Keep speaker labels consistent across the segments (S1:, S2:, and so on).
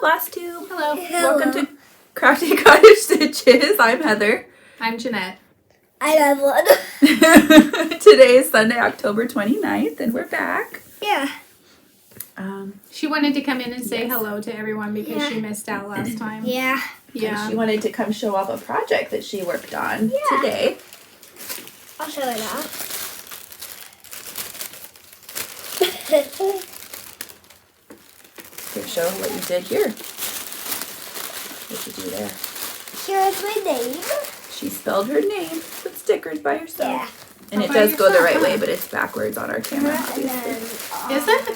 S1: Flosstube.
S2: Hello.
S1: Welcome to Crafty Cottage Stitches. I'm Heather.
S2: I'm Jeanette.
S3: I love one.
S1: Today is Sunday, October 29th, and we're back.
S3: Yeah.
S2: She wanted to come in and say
S1: Yes.
S2: hello to everyone because she missed out last time.
S3: Yeah.
S2: Yeah.
S1: She wanted to come show off a project that she worked on today.
S3: I'll show it off.
S1: Here, show what you did here. What you do there.
S3: Here's my name.
S1: She spelled her name with stickers by herself.
S3: Yeah.
S1: And
S2: All
S1: it
S2: by
S1: does go the
S2: yourself,
S1: right
S2: huh?
S1: way, but it's backwards on our camera,
S3: And
S1: obviously.
S3: then
S2: Is it?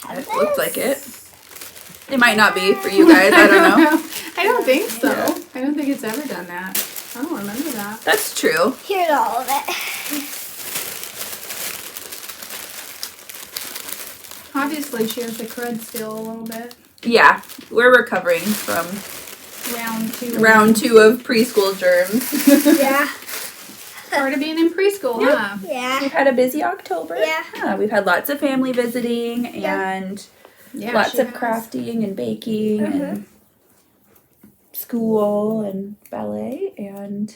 S1: It looked like it. It might not be for you guys, I don't know.
S2: I don't think so.
S1: Yeah.
S2: I don't think it's ever done that. I don't remember that.
S1: That's true.
S3: Here's all of it.
S2: Obviously, she has the crud still a little bit.
S1: Yeah, we're recovering from
S2: Round 2.
S1: round 2 of preschool germs.
S3: Yeah.
S2: Part of being in preschool, huh?
S3: Yeah.
S1: We've had a busy October.
S3: Yeah.
S1: We've had lots of family visiting
S3: Yeah.
S1: and
S2: Yeah,
S1: lots
S2: she
S1: of
S2: has.
S1: crafting and baking and school and ballet, and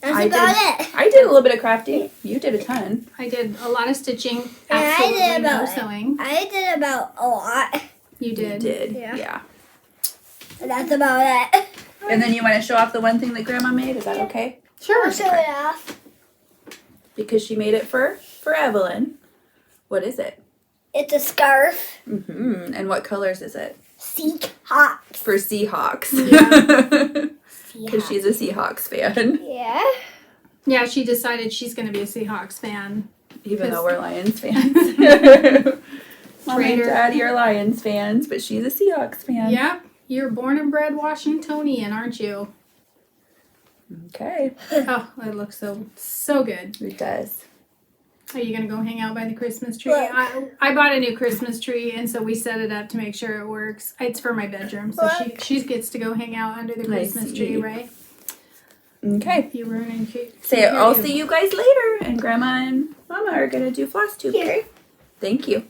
S3: That's about it.
S1: I did a little bit of crafting. You did a ton.
S2: I did a lot of stitching.
S3: And I
S2: Absolutely
S3: did
S2: no
S3: about
S2: sewing.
S3: I did about a lot.
S2: You did.
S1: You did.
S3: Yeah.
S1: Yeah.
S3: And that's about it.
S1: And then you want to show off the one thing that Grandma made? Is that okay?
S2: Sure.
S3: I'll show it off.
S1: Because she made it for Evelyn. What is it?
S3: It's a scarf.
S1: And what colors is it?
S3: Seahawks.
S1: For Seahawks.
S2: Yeah.
S1: Because she's a Seahawks fan.
S3: Yeah.
S2: Yeah, she decided she's going to be a Seahawks fan.
S1: Even though we're Lions fans. Mom and
S2: Traitor.
S1: Daddy are Lions fans, but she's a Seahawks fan.
S2: Yep. You're born and bred Washingtonian, aren't you?
S1: Okay.
S2: Oh, it looks so good.
S1: It does.
S2: Are you gonna go hang out by the Christmas tree?
S3: Look.
S2: I bought a new Christmas tree, and so we set it up to make sure it works. It's for my bedroom, so she gets to go hang out under the
S1: I
S2: Christmas
S1: see.
S2: tree, right?
S1: Okay.
S2: You ruining cute.
S1: Say, I'll see you guys later. And Grandma and Mama are going to do Flosstube.
S3: Here.
S1: Thank you.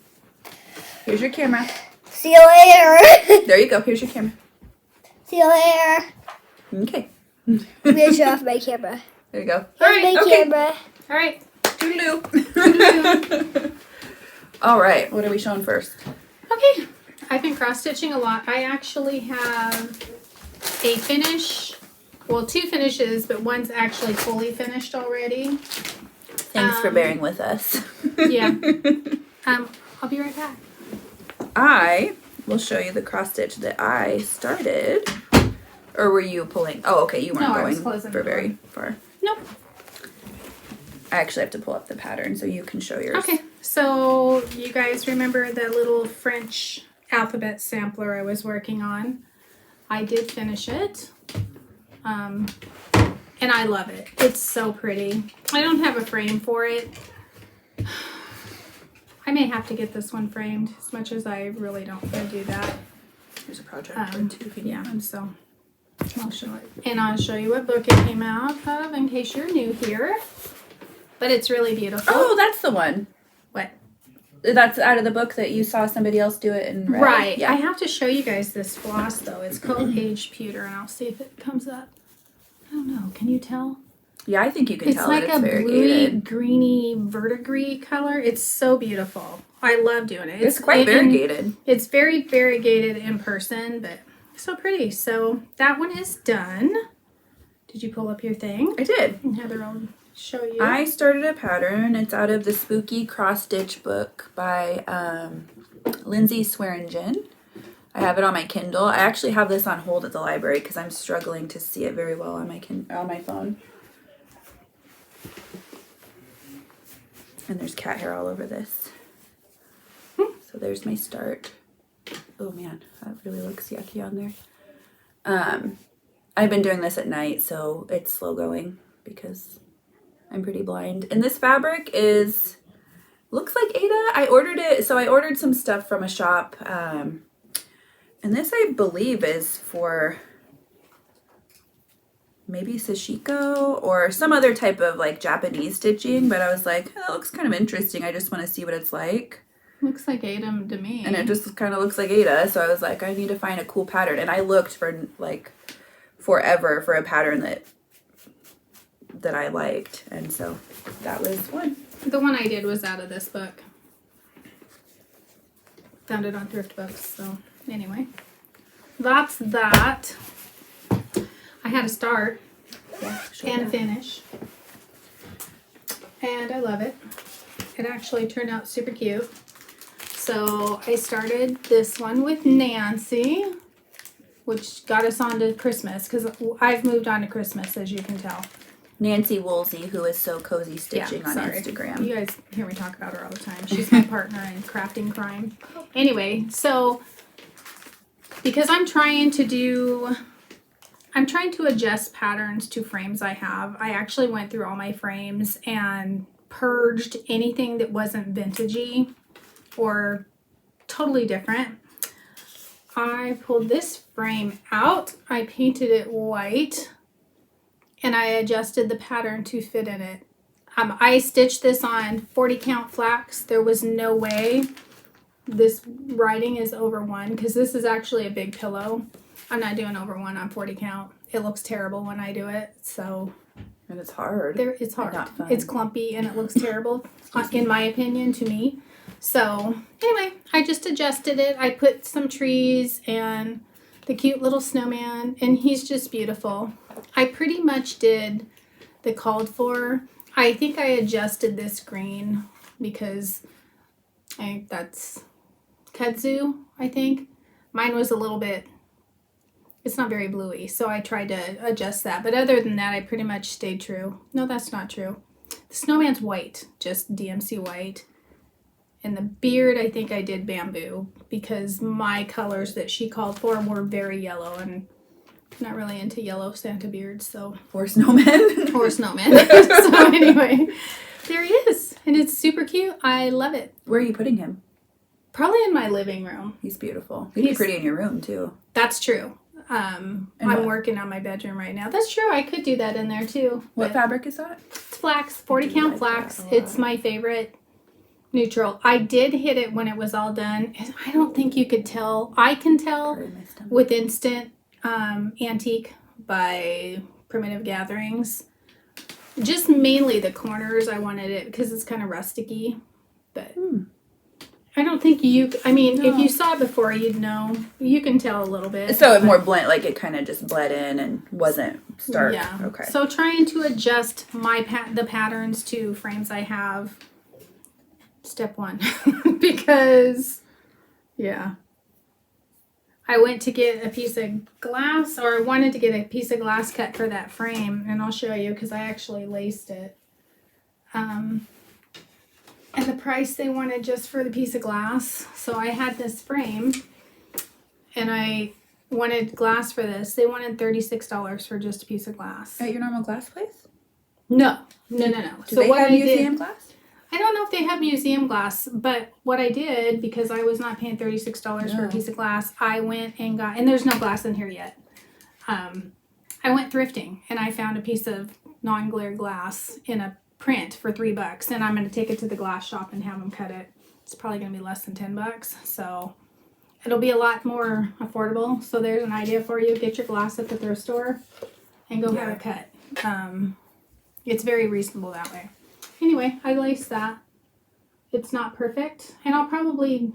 S1: Here's your camera.
S3: See you later.
S1: There you go. Here's your camera.
S3: See you later.
S1: Okay.
S3: I'm gonna show off my camera.
S1: There you go.
S3: Here's my
S1: okay.
S3: camera.
S2: All right.
S1: Toodaloo. All right. What are we showing first?
S2: Okay. I've been cross stitching a lot. I actually have a finish. Well, 2 finishes, but one's actually fully finished already.
S1: Thanks for bearing with us.
S2: Yeah. I'll be right back.
S1: I will show you the cross stitch that I started. Or were you pulling? Oh, okay. You weren't
S2: No, I was
S1: going
S2: closing
S1: for
S2: the door.
S1: very far.
S2: Nope.
S1: I actually have to pull up the pattern so you can show yours.
S2: Okay, so you guys remember the little French alphabet sampler I was working on? I did finish it. And I love it. It's so pretty. I don't have a frame for it. I may have to get this one framed, as much as I really don't want to do that.
S1: Here's a project for it too.
S2: Yeah, so I'll show it. And I'll show you what book it came out of in case you're new here. But it's really beautiful.
S1: Oh, that's the one.
S2: What?
S1: That's out of the book that you saw somebody else do it in red.
S2: Right.
S1: Yeah.
S2: I have to show you guys this floss though. It's called Page Pewter, and I'll see if it comes up. I don't know. Can you tell?
S1: Yeah, I think you can
S2: It's
S1: tell
S2: like
S1: that it's
S2: a
S1: variegated.
S2: bluey, greeny, verdigris color. It's so beautiful. I love doing it.
S1: It's quite variegated.
S2: It's very variegated in person, but so pretty. So that one is done. Did you pull up your thing?
S1: I did.
S2: And Heather will show you.
S1: I started a pattern. It's out of the Spooky Cross Stitch book by Lindsay Swearingen. I have it on my Kindle. I actually have this on hold at the library because I'm struggling to see it very well on my phone. And there's cat hair all over this. So there's my start. Oh man, that really looks yucky on there. I've been doing this at night, so it's slow going because I'm pretty blind. And this fabric looks like Ada. I ordered it, so I ordered some stuff from a shop. And this, I believe, is for maybe sashiko or some other type of like Japanese stitching. But I was like, oh, that looks kind of interesting. I just want to see what it's like.
S2: Looks like Ada to me.
S1: And it just kind of looks like Ada. So I was like, I need to find a cool pattern. And I looked for like forever for a pattern that I liked. And so that was one.
S2: The one I did was out of this book. Found it on Thrift Books. So anyway, that's that. I had a start and a finish. And I love it. It actually turned out super cute. So I started this one with Nancy, which got us on to Christmas because I've moved on to Christmas, as you can tell.
S1: Nancy Woolsey, who is so cozy stitching on Instagram.
S2: You guys hear me talk about her all the time. She's my partner in crafting crime. Anyway, so because I'm trying to adjust patterns to frames I have. I actually went through all my frames and purged anything that wasn't vintagey or totally different. I pulled this frame out, I painted it white, and I adjusted the pattern to fit in it. I stitched this on 40 count flax. There was no way this writing is over 1 because this is actually a big pillow. I'm not doing over 1 on 40 count. It looks terrible when I do it, so.
S1: And it's hard.
S2: It's hard. It's clumpy and it looks terrible, in my opinion, to me. So anyway, I just adjusted it. I put some trees and the cute little snowman, and he's just beautiful. I pretty much did the called for. I think I adjusted this green because that's kudzu, I think. Mine was a little bit, it's not very bluey, so I tried to adjust that. But other than that, I pretty much stayed true. No, that's not true. The snowman's white, just DMC white. And the beard, I think I did bamboo because my colors that she called for were very yellow, and I'm not really into yellow Santa beards, so.
S1: Or snowmen.
S2: Or snowmen. So anyway, there he is. And it's super cute. I love it.
S1: Where are you putting him?
S2: Probably in my living room.
S1: He's beautiful. He'd be pretty in your room, too.
S2: That's true. I'm working on my bedroom right now. That's true. I could do that in there, too.
S1: What fabric is that?
S2: It's flax. 40 count flax. It's my favorite neutral. I did hit it when it was all done. I don't think you could tell. I can tell with Instant Antique by Primitive Gatherings. Just mainly the corners. I wanted it because it's kind of rusticy. But I don't think if you saw it before, you'd know. You can tell a little bit.
S1: So it more blend, like it kind of just bled in and wasn't stark.
S2: Yeah.
S1: Okay.
S2: So trying to adjust the patterns to frames I have. Step 1. Because, yeah. I went to get a piece of glass, or I wanted to get a piece of glass cut for that frame, and I'll show you because I actually laced it. And the price they wanted just for the piece of glass. So I had this frame, and I wanted glass for this. They wanted $36 for just a piece of glass.
S1: At your normal glass place?
S2: No.
S1: Do they have museum glass?
S2: I don't know if they have museum glass, but what I did, because I was not paying $36 for a piece of glass, I went and got, and there's no glass in here yet. I went thrifting and I found a piece of non-glare glass in a print for $3, and I'm going to take it to the glass shop and have them cut it. It's probably going to be less than $10, so it'll be a lot more affordable. So there's an idea for you. Get your glass at the thrift store and go have it cut. It's very reasonable that way. Anyway, I laced that. It's not perfect, and I'll probably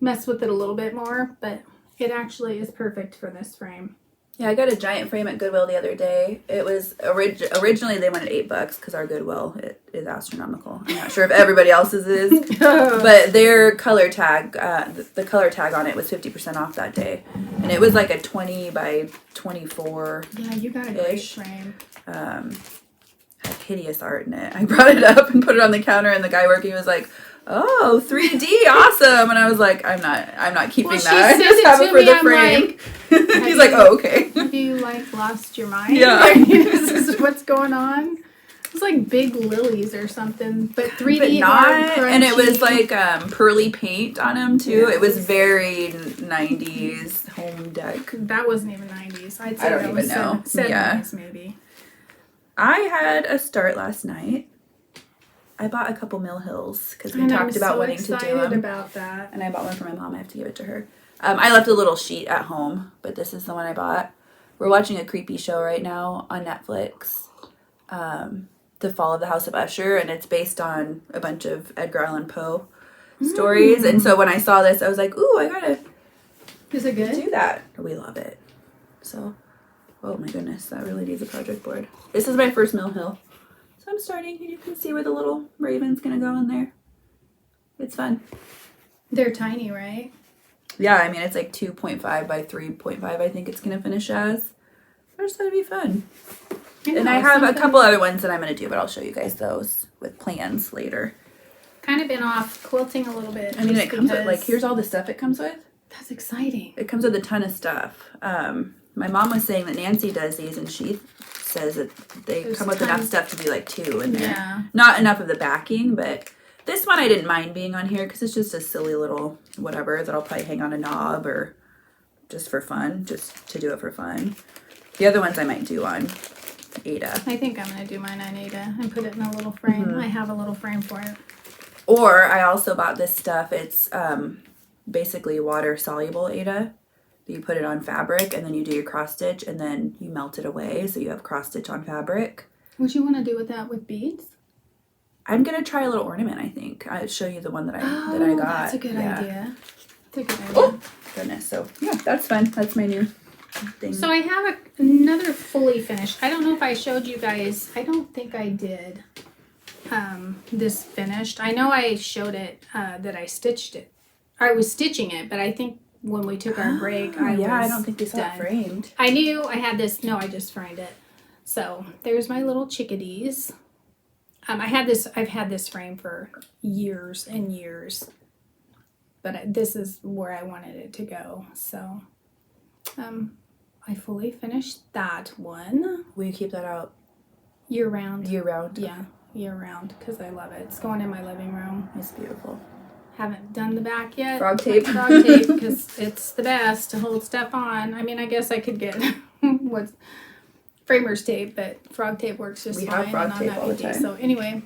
S2: mess with it a little bit more, but it actually is perfect for this frame.
S1: Yeah, I got a giant frame at Goodwill the other day. It was originally they wanted $8 because our Goodwill is astronomical. I'm not sure if everybody else's is, but their color tag, the color tag on it was 50% off that day, and it was like a 20 by 24.
S2: Yeah, you got a great frame.
S1: Had hideous art in it. I brought it up and put it on the counter, and the guy working was like, "Oh, 3D, awesome!" And I was like, "I'm not keeping that. I just have it for the frame." Like, he's like, "Oh, okay."
S2: Have you lost your mind?
S1: Yeah.
S2: This is what's going on. It's like big lilies or something, but 3D
S1: but not, and it was
S2: crunchy.
S1: like pearly paint on them too. It was very 90s home dec.
S2: That wasn't even 90s. I'd say
S1: I don't
S2: that
S1: even
S2: was
S1: know.
S2: 70s maybe.
S1: I had a start last night. I bought a couple Mill Hills because we
S2: And
S1: talked
S2: I'm
S1: about
S2: so
S1: wanting to do
S2: excited
S1: them.
S2: about that.
S1: And I bought one for my mom. I have to give it to her. I left a little sheet at home, but this is the one I bought. We're watching a creepy show right now on Netflix, The Fall of the House of Usher, and it's based on a bunch of Edgar Allan Poe stories. And so when I saw this, I was like, ooh, I gotta
S2: Is it good?
S1: do that. We love it. So, oh my goodness, that really needs a project board. This is my first Mill Hill. So I'm starting, and you can see where the little raven's gonna go in there. It's fun.
S2: They're tiny, right?
S1: Yeah, I mean, it's like 2.5 by 3.5, I think it's going to finish as. I just thought it'd be fun. And I have a couple other ones that I'm going to do, but I'll show you guys those with plans later.
S2: Kind of been off quilting a little bit.
S1: I mean,
S2: just
S1: it comes with,
S2: because-
S1: like, here's all the stuff it comes with.
S2: That's exciting.
S1: It comes with a ton of stuff. My mom was saying that Nancy does these, and she says that they
S2: There's
S1: come with enough
S2: tons.
S1: stuff to be like 2 in there.
S2: Yeah.
S1: Not enough of the backing, but this one I didn't mind being on here because it's just a silly little whatever that I'll probably hang on a knob or just for fun, just to do it for fun. The other ones I might do on Ada.
S2: I think I'm going to do mine on Ada and put it in a little frame. I have a little frame for it.
S1: Or I also bought this stuff. It's basically water soluble Ada. You put it on fabric and then you do your cross stitch and then you melt it away so you have cross stitch on fabric.
S2: What you want to do with that with beads?
S1: I'm gonna try a little ornament. I think I'll show you the one that I got.
S2: That's a good
S1: Yeah.
S2: idea. That's a good idea.
S1: Oh goodness! So yeah, that's fun. That's my new thing.
S2: So I have another fully finished. I don't know if I showed you guys. I don't think I did. This finished. I know I showed it that I stitched it. I was stitching it, but I think when we took our break, I
S1: don't think we saw
S2: done.
S1: it framed.
S2: I knew I had this. No, I just framed it. So there's my little chickadees. I've had this frame for years and years, but this is where I wanted it to go. So, I fully finished that one.
S1: Will you keep that out
S2: Year round.
S1: year round?
S2: Yeah, year round, because I love it. It's going in my living room.
S1: It's beautiful.
S2: Haven't done the back yet.
S1: Frog tape.
S2: Frog tape, because it's the best to hold stuff on. I mean, I guess I could get what's framer's tape, but frog tape works just
S1: We
S2: fine.
S1: have frog
S2: and I'm
S1: tape
S2: not
S1: all the
S2: picky.
S1: time.
S2: So anyway,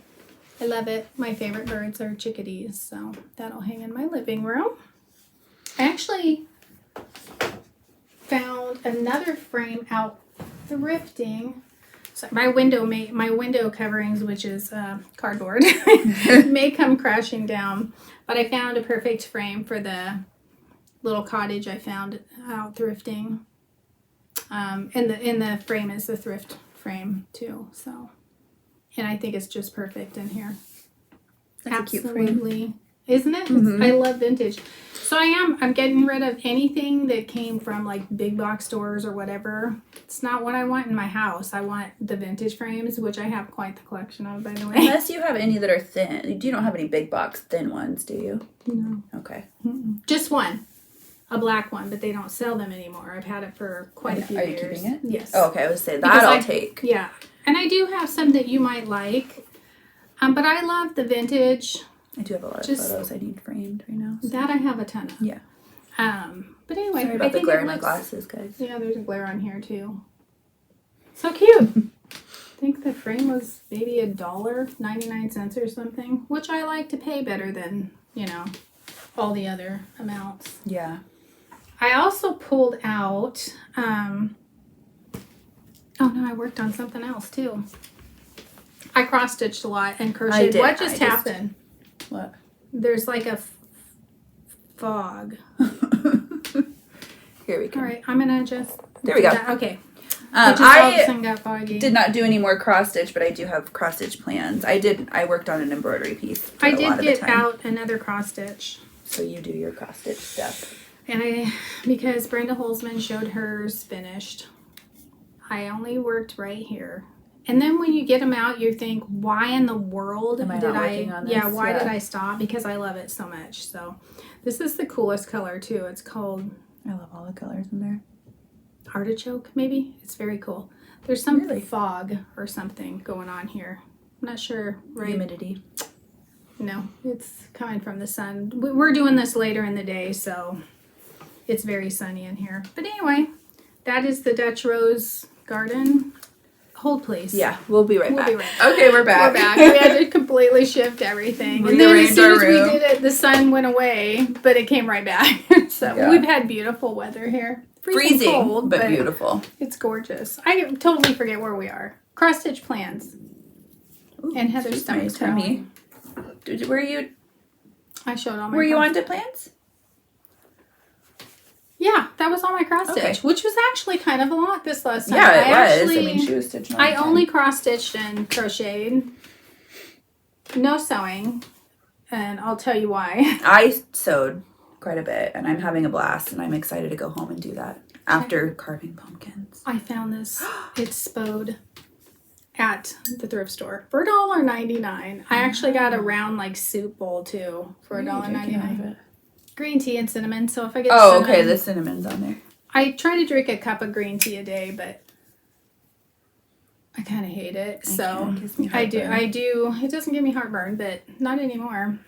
S2: I love it. My favorite birds are chickadees, so that'll hang in my living room. I actually found another frame out thrifting. So my window coverings, which is cardboard, may come crashing down. But I found a perfect frame for the little cottage I found out thrifting. And the frame is the thrift frame too. So, and I think it's just perfect in here.
S1: That's
S2: Absolutely.
S1: a cute frame.
S2: Isn't it?
S1: Mhm.
S2: I love vintage. So I'm getting rid of anything that came from like big box stores or whatever. It's not what I want in my house. I want the vintage frames, which I have quite the collection of, by the way.
S1: Unless you have any that are thin. You don't have any big box thin ones, do you?
S2: No.
S1: Okay.
S2: Just one. A black one, but they don't sell them anymore. I've had it for quite a few
S1: Are you
S2: years.
S1: keeping it?
S2: Yes.
S1: Oh, okay. I would say that
S2: Because
S1: I'll take.
S2: Yeah. And I do have some that you might like. But I love the vintage.
S1: I do have a lot of
S2: Just-
S1: photos I need framed right now. So.
S2: That I have a ton of.
S1: Yeah.
S2: But anyway,
S1: Sorry
S2: I
S1: about the
S2: think
S1: glare
S2: it
S1: in my
S2: looks-
S1: glasses, guys.
S2: Yeah, there's a glare on here too. So cute. I think the frame was maybe $1.99 or something, which I like to pay better than, all the other amounts.
S1: Yeah.
S2: I also pulled out, oh no, I worked on something else too. I cross-stitched a lot and crocheted.
S1: did.
S2: What just
S1: I just-
S2: happened?
S1: What?
S2: There's like a fog.
S1: Here we go.
S2: All right, I'm gonna just.
S1: There we go.
S2: Okay. It just all of a sudden got foggy.
S1: did not do any more cross stitch, but I do have cross stitch plans. I worked on an embroidery piece. For
S2: I
S1: a lot
S2: did
S1: of the
S2: get
S1: time.
S2: out another cross stitch,
S1: So you do your cross stitch stuff.
S2: and because Brenda Holzman showed hers finished, I only worked right here. And then when you get them out, you think, why in the world
S1: Am I
S2: did
S1: not working on this?
S2: Yeah, why
S1: Yeah.
S2: did I stop? Because I love it so much. So this is the coolest color too. It's called
S1: I love all the colors in there.
S2: artichoke, maybe. It's very cool. There's some
S1: Really?
S2: fog or something going on here. I'm not sure. Right?
S1: Humidity.
S2: No, it's coming from the sun. We're doing this later in the day, so it's very sunny in here. But anyway, that is the Dutch Rose Garden. hold please.
S1: Yeah, we'll be right
S2: We'll
S1: back.
S2: be right
S1: Okay, we're back.
S2: We're back. We had to completely shift everything. And then as
S1: Rearrange
S2: soon
S1: our
S2: as we
S1: room.
S2: did it, the sun went away, but it came right back. So
S1: Yeah.
S2: we've had beautiful weather here.
S1: Freezing,
S2: cold,
S1: but beautiful.
S2: It's gorgeous. I totally forget where we are. Cross stitch plans.
S1: Ooh,
S2: And Heather's
S1: excuse my
S2: stomach's
S1: tummy. Were you
S2: I showed all my
S1: were you
S2: cross-
S1: on to plants?
S2: Yeah, that was all my cross stitch,
S1: Okay.
S2: which was actually kind of a lot this last time.
S1: Yeah, it
S2: I
S1: was.
S2: actually,
S1: I mean, she was stitching all
S2: I
S1: the time.
S2: only cross stitched and crocheted. No sewing. And I'll tell you why.
S1: I sewed quite a bit, and I'm having a blast, and I'm excited to go home and do that after carving pumpkins.
S2: I found this. It's spode at the thrift store for $1.99. I actually got a round like soup bowl too for $1.99. Green tea and cinnamon. So if I get
S1: Oh,
S2: cinnamon,
S1: okay. The cinnamon's on there.
S2: I try to drink a cup of green tea a day, but I kind of hate it. So
S1: It gives me
S2: I do.
S1: heartburn.
S2: It doesn't give me heartburn, but not anymore.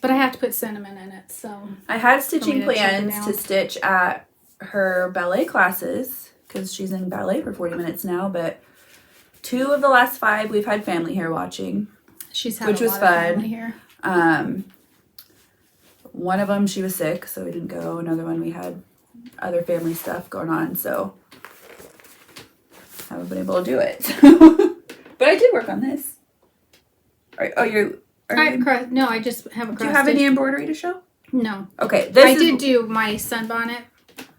S2: But I have to put cinnamon in it. So
S1: I had
S2: Want
S1: stitching
S2: me to choke it
S1: plans
S2: down?
S1: to stitch at her ballet classes because she's in ballet for 40 minutes now, but 2 of the last 5 we've had family here watching.
S2: she's had
S1: Which
S2: a
S1: was
S2: lot
S1: fun.
S2: of family here.
S1: One of them she was sick, so we didn't go. Another one we had other family stuff going on, so I haven't been able to do it. But I did work on this.
S2: No, I just have a cross
S1: Do you have
S2: stitch.
S1: any embroidery to show?
S2: No.
S1: Okay,
S2: I did do my sunbonnet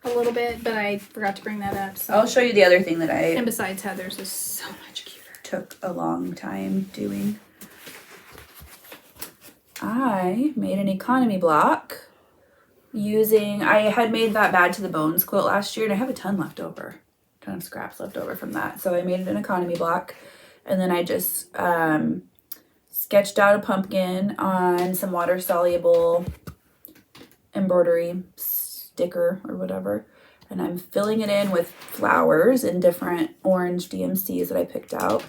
S2: a little bit, but I forgot to bring that up. So.
S1: I'll show you the other thing that
S2: And
S1: I
S2: besides, Heather's is so much cuter.
S1: took a long time doing. I made an economy block I had made that Bad to the Bones quilt last year, and I have a ton left over, ton of scraps left over from that. So I made it an economy block, and then I just sketched out a pumpkin on some water soluble embroidery sticker or whatever, and I'm filling it in with flowers and different orange DMCs that I picked out.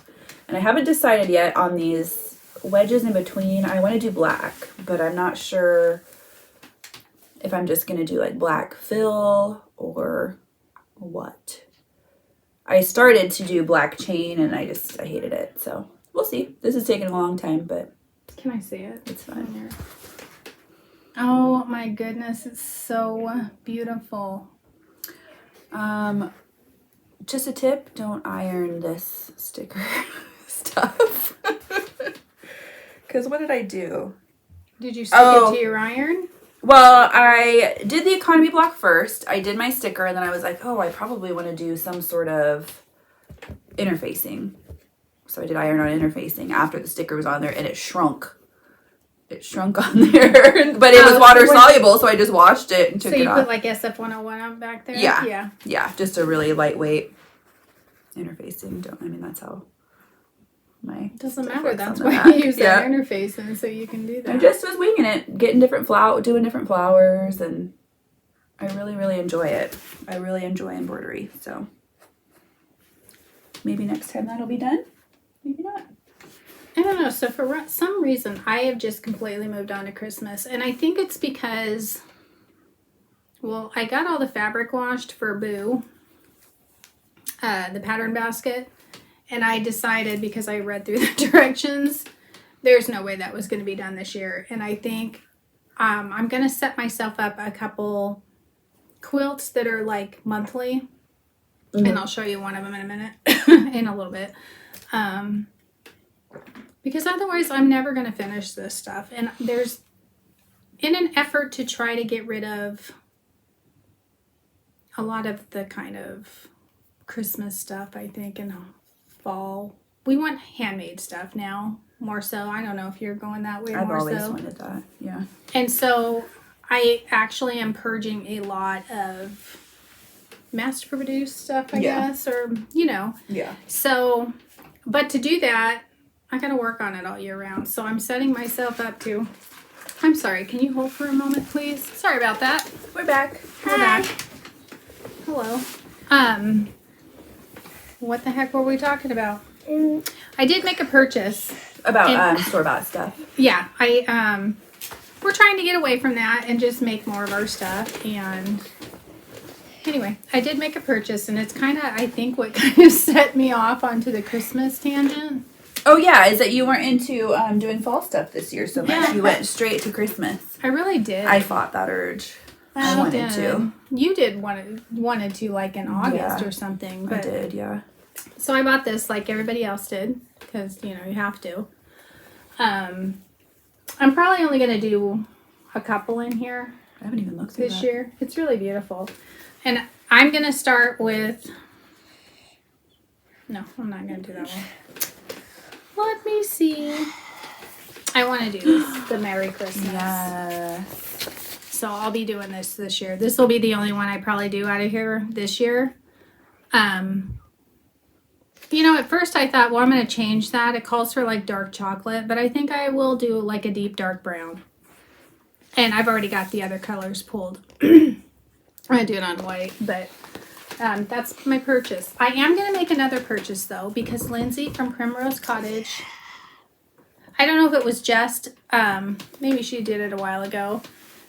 S1: And I haven't decided yet on these wedges in between. I want to do black, but I'm not sure if I'm just going to do like black fill or what. I started to do black chain and I hated it. So we'll see. This is taking a long time, but
S2: Can I see it?
S1: it's fine.
S2: Oh my goodness, it's so beautiful.
S1: Just a tip, don't iron this sticker stuff. Because what did I do?
S2: Did you stick it to your iron?
S1: Well, I did the economy block first. I did my sticker, and then I was like, oh, I probably want to do some sort of interfacing. So I did iron on interfacing after the sticker was on there, and it shrunk. It shrunk on there, but it was water soluble, so I just washed it and took
S2: So
S1: it
S2: you
S1: off.
S2: put like SF101 on back there?
S1: Yeah.
S2: Yeah.
S1: Yeah, just a really lightweight interfacing. That's how my
S2: It doesn't
S1: stuff
S2: matter.
S1: works
S2: That's
S1: on the
S2: why
S1: back.
S2: you use
S1: Yeah.
S2: that interface, and so you can do that.
S1: I just was winging it, getting doing different flowers, and I really, really enjoy it. I really enjoy embroidery, so maybe next time that'll be done. Maybe not.
S2: I don't know. So for some reason, I have just completely moved on to Christmas. And I think it's because, well, I got all the fabric washed for Boo, the pattern basket. And I decided, because I read through the directions, there's no way that was going to be done this year. And I think I'm going to set myself up a couple quilts that are like monthly.
S1: Mm-hmm.
S2: And I'll show you one of them in a minute, in a little bit. Because otherwise I'm never going to finish this stuff. And there's, in an effort to try to get rid of a lot of the kind of Christmas stuff, I think, in fall. We want handmade stuff now, more so. I don't know if you're going that way
S1: I've
S2: more
S1: always
S2: so.
S1: wanted that. Yeah.
S2: And so I actually am purging a lot of mass-produced stuff, I
S1: Yeah.
S2: guess, or, you know.
S1: Yeah.
S2: So, but to do that, I gotta work on it all year round. So I'm setting myself up to, I'm sorry, can you hold for a moment, please? Sorry about that.
S1: We're back.
S2: We're back. Hello. What the heck were we talking about? I did make a purchase.
S1: About store-bought stuff.
S2: Yeah, we're trying to get away from that and just make more of our stuff. And anyway, I did make a purchase, and it's kind of, I think, what kind of set me off onto the Christmas tangent.
S1: Oh yeah, is that you weren't into doing fall stuff this year so much.
S2: Yeah.
S1: You went straight to Christmas.
S2: I really did.
S1: I fought that urge. I wanted to.
S2: You did wanted to, like, in August or something. But,
S1: I did, yeah.
S2: So I bought this like everybody else did, because, you know, you have to. I'm probably only going to do a couple in here.
S1: I haven't even looked through
S2: this year. It's really beautiful. And I'm going to start with... No, I'm not going to do that one. Let me see. I want to do this, the Merry Christmas.
S1: Yeah.
S2: So I'll be doing this year. This will be the only one I probably do out of here this year. You know, at first I thought, well, I'm going to change that. It calls for like dark chocolate, but I think I will do like a deep dark brown. And I've already got the other colors pulled. I'm going to do it on white, but that's my purchase. I am going to make another purchase though, because Lindsay from Primrose Cottage, I don't know if it was just, maybe she did it a while ago.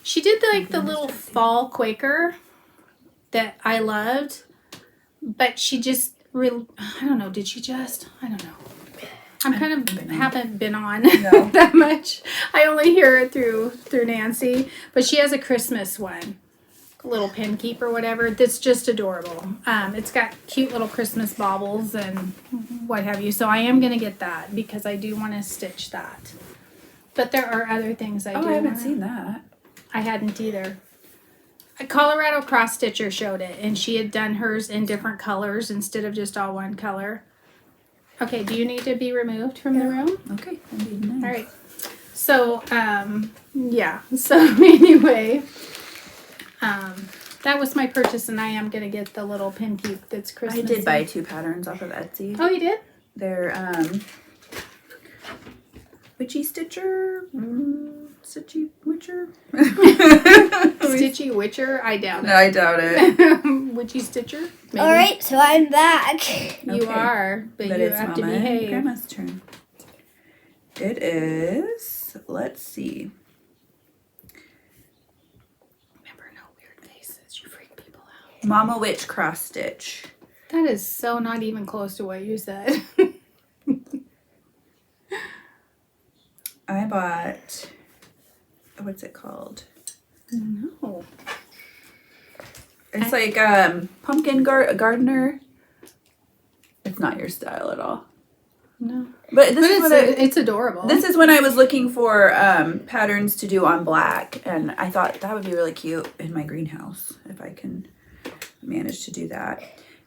S2: She did like the little fall Quaker that I loved, but she just I don't know, did she just? I don't know. I'm kind of haven't been on that much. I only hear it through Nancy, but she has a Christmas one, a little pin keep or whatever. That's just adorable. It's got cute little Christmas baubles and what have you. So I am gonna get that because I do want to stitch that. But there are other things I do.
S1: I haven't seen that.
S2: I hadn't either. A Colorado cross stitcher showed it, and she had done hers in different colors instead of just all one color. Okay, do you need to be removed from the room?
S1: Okay. Nice.
S2: All right. So, yeah. So anyway, that was my purchase, and I am gonna get the little pin keep that's Christmas.
S1: I did buy 2 patterns off of Etsy.
S2: Oh, you did?
S1: They're Witchy Stitcher, Stitchy Witcher.
S2: Stitchy Witcher? I doubt it.
S1: No, I doubt it.
S2: Witchy Stitcher? Maybe.
S3: All right, so I'm back.
S2: You
S1: Okay.
S2: are, but you
S1: it's
S2: have to
S1: Mama and
S2: behave.
S1: Grandma's turn. It is. Let's see.
S2: Remember, no weird faces. You freak people out.
S1: Mama Witch cross stitch.
S2: That is so not even close to what you said.
S1: I bought. What's it called?
S2: No.
S1: It's like pumpkin gardener. It's not your style at all.
S2: No.
S1: But this is what
S2: it's adorable.
S1: This is when I was looking for patterns to do on black, and I thought that would be really cute in my greenhouse if I can manage to do that.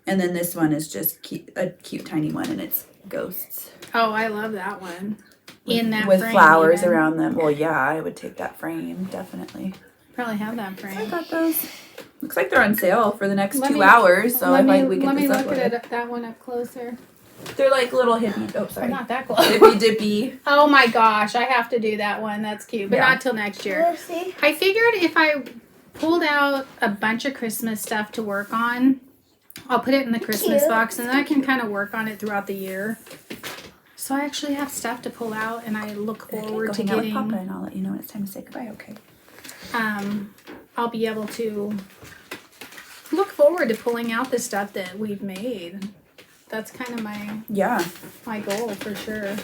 S1: And then this one is just a cute tiny one, and it's ghosts.
S2: Oh, I love that one.
S1: With
S2: frame,
S1: flowers
S2: even.
S1: around them. Well, yeah, I would take that frame, definitely.
S2: Probably have that frame.
S1: I got those. Looks like they're on sale for the next
S2: Let
S1: 2
S2: me-
S1: hours, so I might we get
S2: Let me
S1: this up
S2: look
S1: with.
S2: at that one up closer.
S1: They're like little hippie. Oh, sorry.
S2: Not that close.
S1: Hippie dippy.
S2: Oh my gosh, I have to do that one. That's cute, but
S1: Yeah.
S2: not till next year.
S3: Let's see.
S2: I figured if I pulled out a bunch of Christmas stuff to work on, I'll put it in the Christmas
S3: Cute.
S2: box, and then I can kind of work on it throughout the year. So I actually have stuff to pull out, and I look forward
S1: Go
S2: to
S1: hang out with Papa,
S2: getting.
S1: and I'll let you know when it's time to say goodbye. Okay.
S2: I'll be able to look forward to pulling out the stuff that we've made. That's kind of my goal for sure.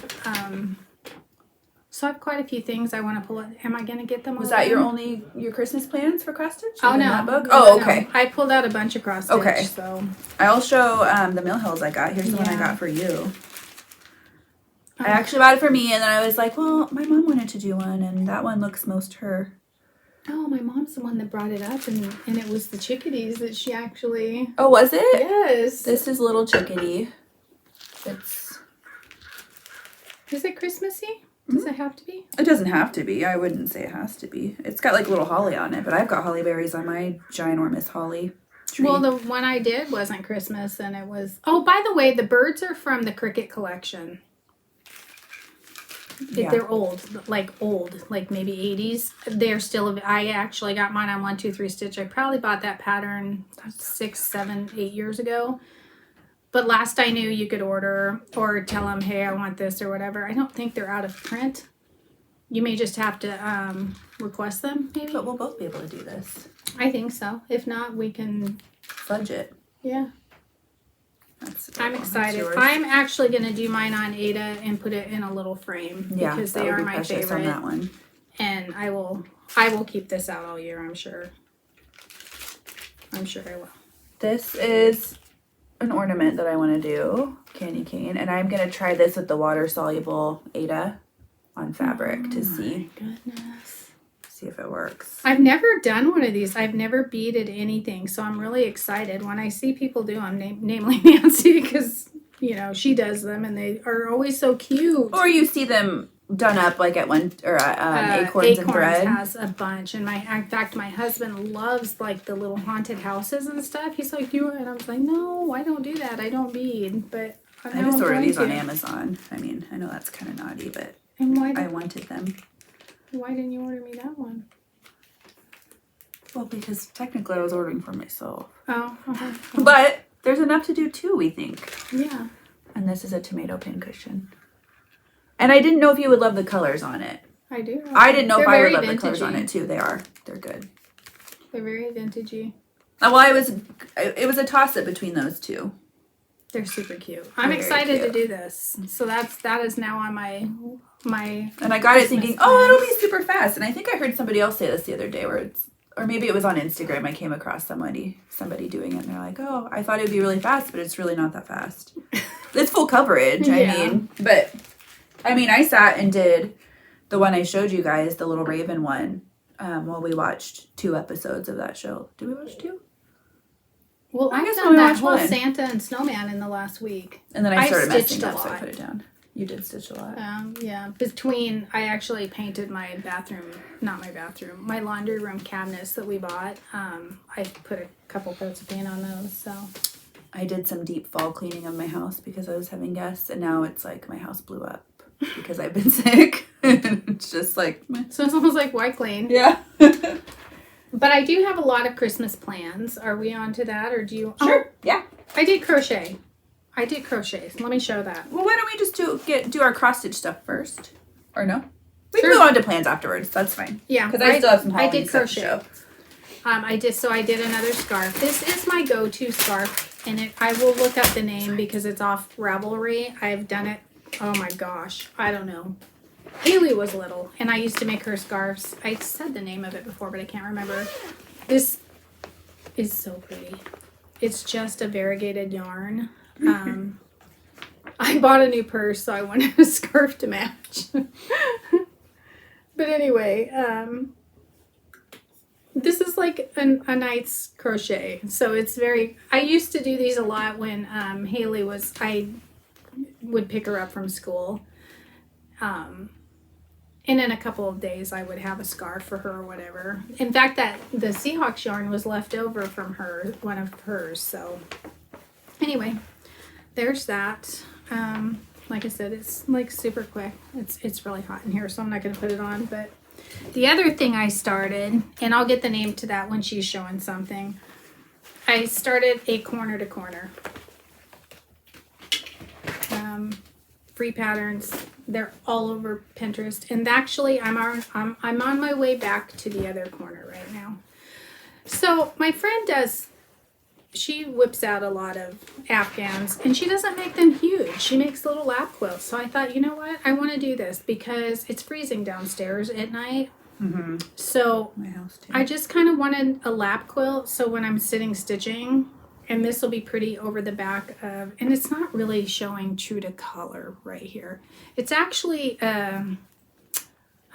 S2: So I have quite a few things I want to pull out. Am I going to get them all?
S1: Was that your
S2: in?
S1: your Christmas plans for cross stitch?
S2: Oh
S1: In
S2: no!
S1: that book?
S2: No,
S1: Oh,
S2: no.
S1: okay.
S2: I pulled out a bunch of cross stitch.
S1: Okay.
S2: So
S1: I'll show the Mill Hills I got. Here's the one I
S2: Yeah.
S1: got for you. I actually bought it for me, and then I was like, well, my mom wanted to do one, and that one looks most her.
S2: Oh, my mom's the one that brought it up, and it was the chickadees that she actually.
S1: Oh, was it?
S2: Yes.
S1: This is Little Chickadee. It's.
S2: Is it Christmassy? Does it have to be?
S1: It doesn't have to be. I wouldn't say it has to be. It's got like little holly on it, but I've got holly berries on my ginormous holly tree.
S2: Well, the one I did wasn't Christmas, and it was. Oh, by the way, the birds are from the Cricket collection.
S1: Yeah.
S2: They're old, like maybe 80s. They're still. I actually got mine on 1, 2, 3 stitch. I probably bought that pattern 6, 7, 8 years ago. But last I knew, you could order or tell them, hey, I want this or whatever. I don't think they're out of print. You may just have to request them, maybe.
S1: But we'll both be able to do this.
S2: I think so. If not, we can
S1: fudge it.
S2: Yeah.
S1: That's
S2: I'm
S1: adorable. That's
S2: excited.
S1: yours.
S2: I'm actually going to do mine on Ada and put it in a little frame
S1: Yeah,
S2: because
S1: that
S2: they
S1: would
S2: are
S1: be
S2: my
S1: precious
S2: favorite.
S1: on that one.
S2: And I will keep this out all year, I'm sure. I'm sure I will.
S1: This is an ornament that I want to do, candy cane, and I'm going to try this with the water-soluble Ada on fabric to see if it works.
S2: I've never done one of these. I've never beaded anything, so I'm really excited when I see people do them, namely Nancy, because, you know, she does them and they are always so cute.
S1: Or you see them done up like at one, or Acorns and Bread.
S2: Has a bunch, and in fact, my husband loves like the little haunted houses and stuff. He's like, and I was like, no, I don't do that. I don't bead, but
S1: I just ordered these on Amazon. I mean, I know that's kind of naughty, but I wanted them.
S2: Why didn't you order me that one?
S1: Well, because technically I was ordering for myself.
S2: Oh, okay.
S1: But there's enough to do two, we think.
S2: Yeah.
S1: And this is a tomato pin cushion. And I didn't know if you would love the colors on it.
S2: I do.
S1: I didn't know if I would love
S2: vintagey.
S1: the colors on it too. They are. They're good.
S2: They're very vintagey.
S1: Well, it was a toss-up between those two.
S2: They're super cute. I'm excited to do this. So that is now on my
S1: And I got it thinking, oh, it'll be super fast. And I think I heard somebody else say this the other day or maybe it was on Instagram. I came across somebody doing it and they're like, oh, I thought it'd be really fast, but it's really not that fast. It's full coverage.
S2: Yeah.
S1: I mean, I sat and did the one I showed you guys, the little Raven one, while we watched 2 episodes of that show. Did we watch 2?
S2: Well,
S1: I
S2: I've
S1: guess
S2: done
S1: we
S2: that
S1: watched
S2: whole
S1: one.
S2: Santa and Snowman in the last week.
S1: And then I started
S2: stitched
S1: messing
S2: a
S1: up, so I
S2: lot.
S1: put it down. You did stitch a lot.
S2: Yeah. I actually painted my my laundry room cabinets that we bought. I put a couple coats of paint on those, so.
S1: I did some deep fall cleaning of my house because I was having guests, and now it's like my house blew up because I've been sick. It's just like...
S2: So it's almost like white clean.
S1: Yeah.
S2: But I do have a lot of Christmas plans. Are we on to that, or do you?
S1: Sure.
S2: Oh,
S1: Yeah.
S2: I did crochet. Let me show that.
S1: Well, why don't we just do our cross stitch stuff first? Or no? We
S2: Sure.
S1: can move on to plans afterwards. That's fine.
S2: Yeah,
S1: Because I still have some
S2: I
S1: Halloween
S2: did
S1: stuff to
S2: crochet.
S1: show.
S2: I did another scarf. This is my go-to scarf, and I will look up the name because it's off Ravelry. I've done it. Oh my gosh, I don't know. Haley was little, and I used to make her scarves. I said the name of it before, but I can't remember. This is so pretty. It's just a variegated yarn. I bought a new purse, so I wanted a scarf to match. But anyway, this is like a night's crochet. So it's I used to do these a lot when Haley I would pick her up from school. And in a couple of days, I would have a scarf for her or whatever. In fact, the Seahawks yarn was left over from one of hers. So anyway, there's that. Like I said, it's like super quick. It's really hot in here, so I'm not going to put it on. But the other thing I started, and I'll get the name to that when she's showing something. I started a corner to corner. Free patterns. They're all over Pinterest, and actually I'm on my way back to the other corner right now. So my friend she whips out a lot of Afghans, and she doesn't make them huge. She makes little lap quilts. So I thought, you know what? I want to do this because it's freezing downstairs at night.
S1: Mm-hmm.
S2: So
S1: My house too.
S2: I just kind of wanted a lap quilt. So when I'm sitting stitching, and this will be pretty over the back of, and it's not really showing true to color right here. It's actually a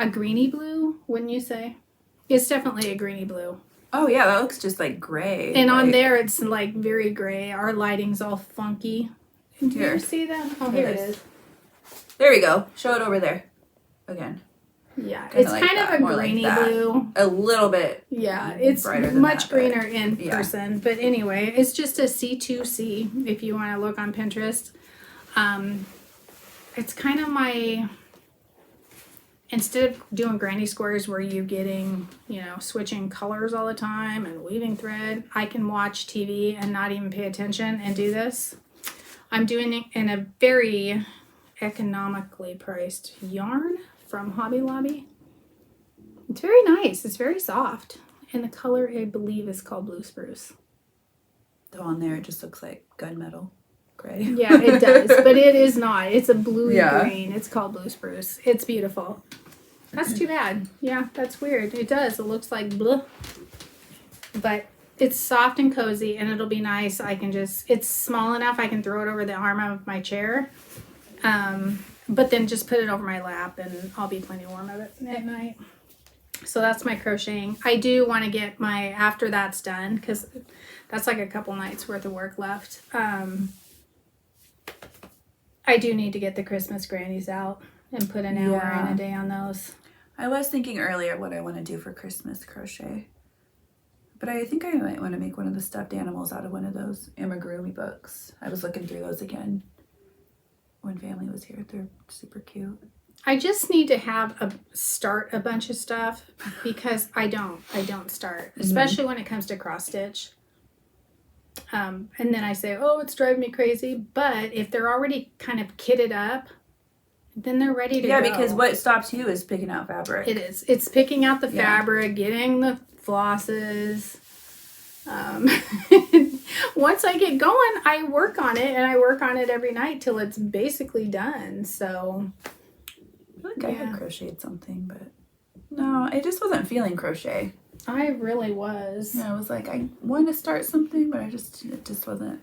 S2: greeny blue, wouldn't you say? It's definitely a greeny blue.
S1: Oh yeah, that looks just like gray.
S2: And on there, it's like very gray. Our lighting's all funky. Do you see that? Oh, here it is.
S1: There we go. Show it over there. Again.
S2: Yeah,
S1: Kinda
S2: it's
S1: like
S2: kind
S1: that,
S2: of a
S1: more like
S2: greeny
S1: that.
S2: blue.
S1: A little bit.
S2: Yeah, it's
S1: brighter than
S2: much
S1: that, but
S2: greener in
S1: yeah.
S2: person. But anyway, it's just a C2C if you want to look on Pinterest. It's kind of instead of doing granny squares where you're getting, switching colors all the time and weaving thread, I can watch TV and not even pay attention and do this. I'm doing it in a very economically priced yarn from Hobby Lobby. It's very nice. It's very soft. And the color, I believe, is called Blue Spruce.
S1: Though on there it just looks like gunmetal gray.
S2: Yeah, it does, but it is not. It's a bluey
S1: Yeah.
S2: green. It's called blue spruce. It's beautiful. That's too bad. Yeah, that's weird. It does. It looks like blue. But it's soft and cozy, and it'll be nice. I can just, it's small enough I can throw it over the arm of my chair. But then just put it over my lap, and I'll be plenty warm of it at night. So that's my crocheting. I do want to get my, after that's done, because that's like a couple nights worth of work left. I do need to get the Christmas grannies out and put an hour and a day on those.
S1: I was thinking earlier what I want to do for Christmas crochet. But I think I might want to make one of the stuffed animals out of one of those amigurumi books. I was looking through those again when family was here. They're super cute.
S2: I just need to have start a bunch of stuff because I don't start, especially when it comes to cross stitch. And then I say, oh, it's driving me crazy. But if they're already kind of kitted up, then they're ready to go.
S1: Yeah, because what stops you is picking out fabric.
S2: It is. It's picking out the fabric, getting the flosses. Once I get going, I work on it, and I work on it every night till it's basically done. So
S1: I feel like I had crocheted something, but no, I just wasn't feeling crochet.
S2: I really was.
S1: Yeah, I was like, I want to start something, but it just wasn't.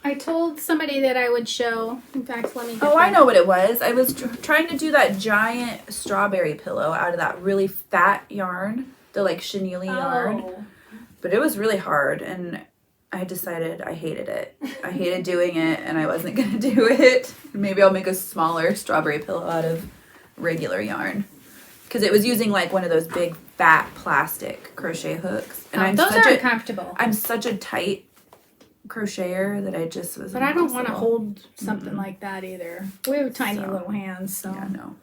S2: I told somebody that I would show. In fact, let me.
S1: Oh, I know what it was. I was trying to do that giant strawberry pillow out of that really fat yarn, the like chenille yarn. But it was really hard, and I decided I hated it. I hated doing it, and I wasn't going to do it. Maybe I'll make a smaller strawberry pillow out of regular yarn. Because it was using like one of those big fat plastic crochet hooks. And
S2: those are comfortable.
S1: I'm such a tight crocheter that I just was.
S2: But I don't want to hold something like that either. We have tiny little hands, so.
S1: Yeah, no.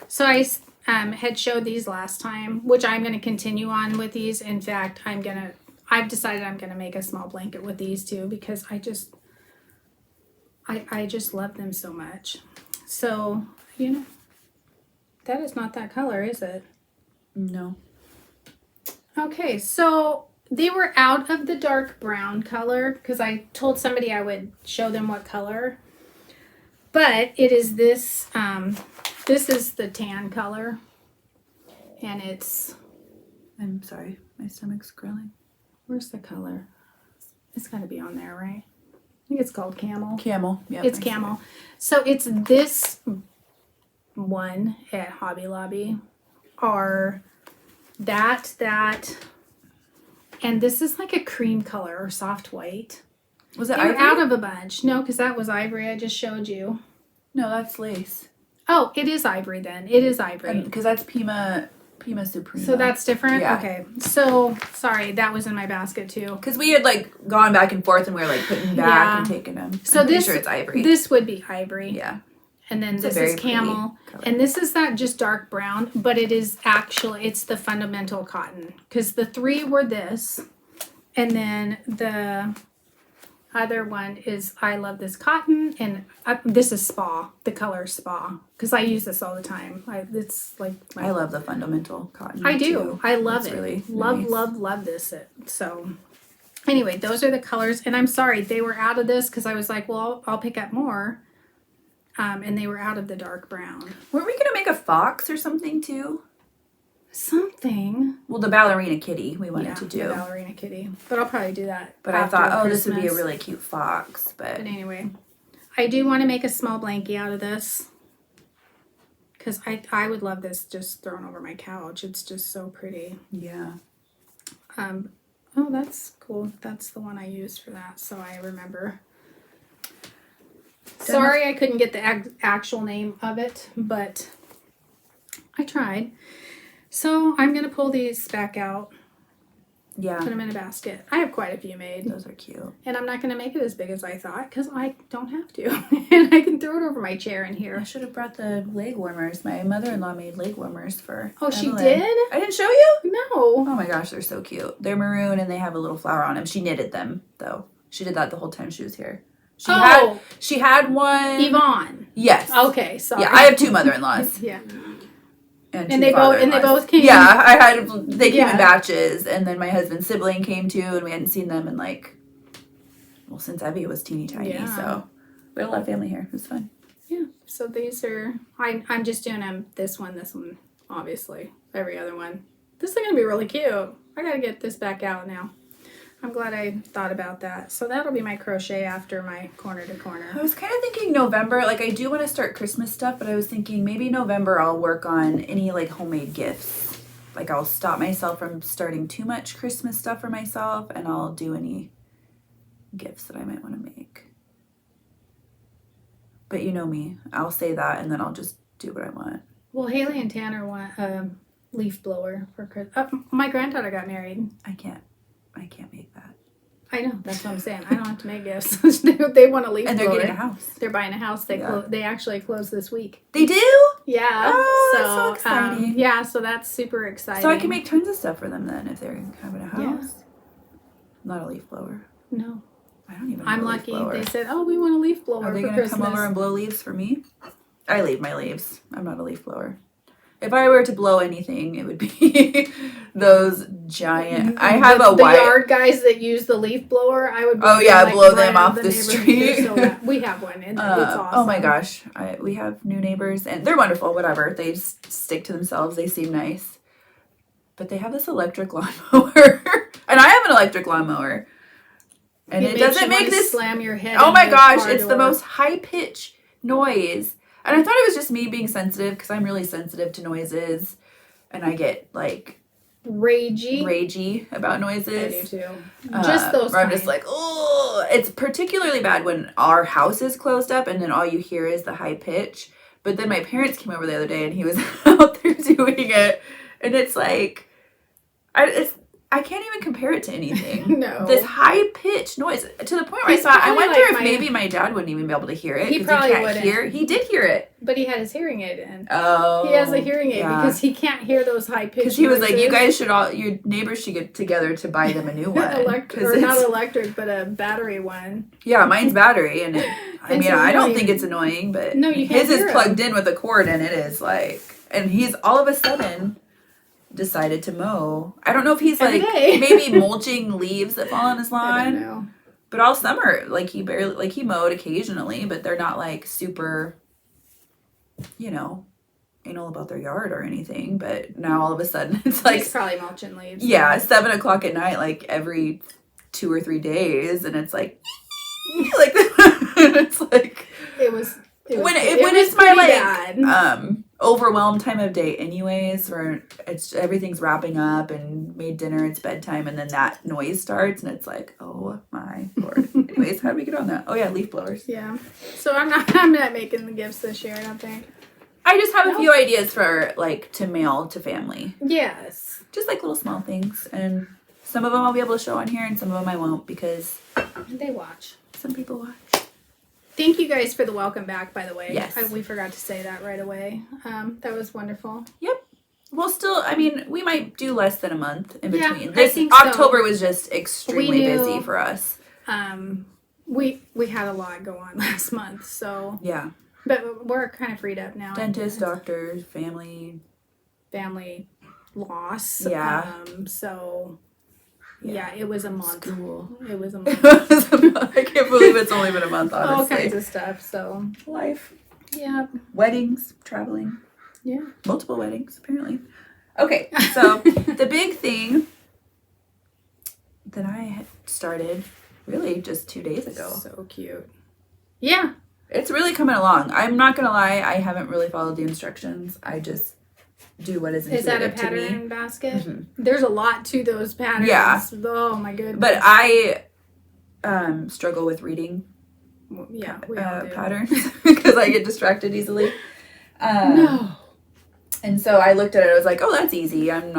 S2: So I had showed these last time, which I'm going to continue on with these. In fact, I've decided I'm going to make a small blanket with these too because I just love them so much. So, that is not that color, is it?
S1: No.
S2: Okay, so they were out of the dark brown color because I told somebody I would show them what color. But it is this, this is the tan color. And it's...
S1: I'm sorry, my stomach's growling.
S2: Where's the color? It's got to be on there, right? I think it's called camel.
S1: Camel, yeah.
S2: It's camel. So it's this one at Hobby Lobby, or that, and this is like a cream color or soft white.
S1: Was it
S2: They're
S1: ivory?
S2: out of a bunch. No, because that was ivory. I just showed you.
S1: No, that's lace.
S2: Oh, it is ivory then. It is ivory.
S1: Because that's Pima Supreme.
S2: So that's different?
S1: Yeah.
S2: Okay. So, sorry, that was in my basket too.
S1: Because we had like gone back and forth and we were like putting back and taking them.
S2: So
S1: I'm pretty sure it's ivory.
S2: This would be ivory.
S1: Yeah.
S2: And then
S1: It's
S2: this
S1: a very
S2: is camel.
S1: pretty
S2: And this is that just dark brown, but it is actually, it's the fundamental cotton. Because the three were this. And then the other one is I love this cotton. And this is spa. The color spa. Because I use this all the time. It's like
S1: I love the fundamental cotton.
S2: I do.
S1: Too.
S2: I love
S1: It's
S2: it.
S1: Really
S2: love,
S1: nice.
S2: love this. So anyway, those are the colors. And I'm sorry, they were out of this because I was like, well, I'll pick up more. And they were out of the dark brown.
S1: Weren't we going to make a fox or something too?
S2: Something.
S1: Well, the ballerina kitty we wanted to do.
S2: The ballerina kitty. But I'll probably do that.
S1: But I thought, this would be a really cute fox. But
S2: But anyway, I do want to make a small blankie out of this. Because I would love this just thrown over my couch. It's just so pretty.
S1: yeah.
S2: Oh, that's cool. That's the one I used for that. So I remember. Sorry I couldn't get the actual name of it, but I tried. So I'm going to pull these back out,
S1: Yeah.
S2: put them in a basket. I have quite a few made.
S1: Those are cute.
S2: And I'm not going to make it as big as I thought because I don't have to. And I can throw it over my chair in
S1: I
S2: here.
S1: should have brought the leg warmers. My mother-in-law made leg warmers for
S2: Oh, she
S1: Evelyn.
S2: did?
S1: I didn't show you?
S2: No.
S1: Oh my gosh, they're so cute. They're maroon and they have a little flower on them. She knitted them though. She did that the whole time she was here. She had one.
S2: Yvonne.
S1: Yes.
S2: Okay, sorry.
S1: Yeah, I have two mother-in-laws.
S2: Yeah.
S1: And
S2: they both came.
S1: Yeah, they came
S2: Yeah.
S1: in batches, and then my husband's sibling came too, and we hadn't seen them in like well, since Evie was teeny tiny.
S2: Yeah.
S1: So we had a lot of family here. It was fun.
S2: Yeah. So these are, I'm just doing them this one, obviously. Every other one. This is going to be really cute. I got to get this back out now. I'm glad I thought about that. So that'll be my crochet after my corner to corner.
S1: I was kind of thinking November, like I do want to start Christmas stuff, but I was thinking maybe November I'll work on any like homemade gifts. Like I'll stop myself from starting too much Christmas stuff for myself, and I'll do any gifts that I might want to make. But you know me, I'll say that and then I'll just do what I want.
S2: Well, Haley and Tanner want a leaf blower for Christmas. My granddaughter got married.
S1: I can't make that.
S2: I know, that's what I'm saying. I don't have to make gifts. They want a leaf blower.
S1: And they're getting a house.
S2: They're buying a house. They actually close this week.
S1: They do?
S2: Yeah.
S1: Oh, that's so exciting.
S2: Yeah, so that's super exciting.
S1: So I can make tons of stuff for them then if they're having a house.
S2: Yeah.
S1: Not a leaf blower.
S2: No.
S1: I don't even know.
S2: I'm lucky. They said, "Oh, we want a leaf blower
S1: Are they
S2: for
S1: going to
S2: Christmas."
S1: come over and blow leaves for me? I leave my leaves. I'm not a leaf blower. If I were to blow anything, it would be those giant. I have
S2: the
S1: white
S2: yard guys that use the leaf blower. I would.
S1: Blow them off the street.
S2: We have one, and it's awesome.
S1: Oh my gosh, we have new neighbors, and they're wonderful. Whatever, they just stick to themselves. They seem nice, but they have this electric lawnmower, and I have an electric lawnmower, and it doesn't make this
S2: slam your head.
S1: Oh my gosh, it's the most high pitch noise. And I thought it was just me being sensitive because I'm really sensitive to noises, and I get like ragey about noises.
S2: I do too. Just those.
S1: Where I'm just like, oh, it's particularly bad when our house is closed up and then all you hear is the high pitch. But then my parents came over the other day and he was out there doing it, and it's like, I can't even compare it to anything.
S2: No.
S1: This high-pitched noise to the point where I thought, I wonder if maybe my dad wouldn't even be able to hear it.
S2: He probably wouldn't.
S1: He did hear it.
S2: But he had his hearing aid in.
S1: Oh.
S2: He has a hearing aid because he can't hear those high-pitched noises.
S1: Because he was like, your neighbors should get together to buy them a new one.
S2: Not electric, but a battery one.
S1: Yeah, mine's battery. And I don't think it's annoying, but
S2: no, you can't
S1: his is plugged in with a cord, and it is like, and he's all of a sudden decided to mow. I don't know if he's like maybe mulching leaves that fall on his lawn.
S2: I don't know.
S1: But all summer, like he mowed occasionally, but they're not like super, anal about their yard or anything. But now all of a sudden it's like
S2: he's probably mulching leaves.
S1: Yeah, 7:00 at night, like every 2 or 3 days, and it's like it's like when it's my like overwhelmed time of day anyways, where everything's wrapping up and made dinner, it's bedtime, and then that noise starts and it's like, oh my Lord. Anyways, how do we get on that? Oh yeah, leaf blowers.
S2: Yeah. So I'm not making the gifts this year, I don't think.
S1: I just have a few ideas for like to mail to family.
S2: Yes.
S1: Just like little small things, and some of them I'll be able to show on here and some of them I won't because
S2: they watch.
S1: Some people watch.
S2: Thank you guys for the welcome back, by the way.
S1: Yes.
S2: We forgot to say that right away. That was wonderful.
S1: Yep. We'll still, we might do less than a month in between.
S2: Yeah,
S1: this October was just extremely busy for us.
S2: We had a lot go on last month, so.
S1: Yeah.
S2: But we're kind of freed up now.
S1: Dentist, doctors, family
S2: loss.
S1: Yeah.
S2: So. Yeah, it was a month.
S1: School.
S2: It was a month.
S1: I can't believe it's only been a month, honestly.
S2: All kinds of stuff, so.
S1: Life.
S2: Yeah.
S1: Weddings, traveling.
S2: Yeah.
S1: Multiple weddings, apparently. Okay, so the big thing that I had started really just 2 days ago.
S2: So cute. Yeah.
S1: It's really coming along. I'm not going to lie, I haven't really followed the instructions. I just do what is intuitive to me.
S2: Is that a pattern basket? Mm-hmm. There's a lot to those patterns.
S1: Yeah.
S2: Oh my goodness.
S1: But I struggle with reading
S2: we all do.
S1: patterns because I get distracted easily.
S2: No.
S1: And so I looked at it, I was like, oh, that's easy. I'm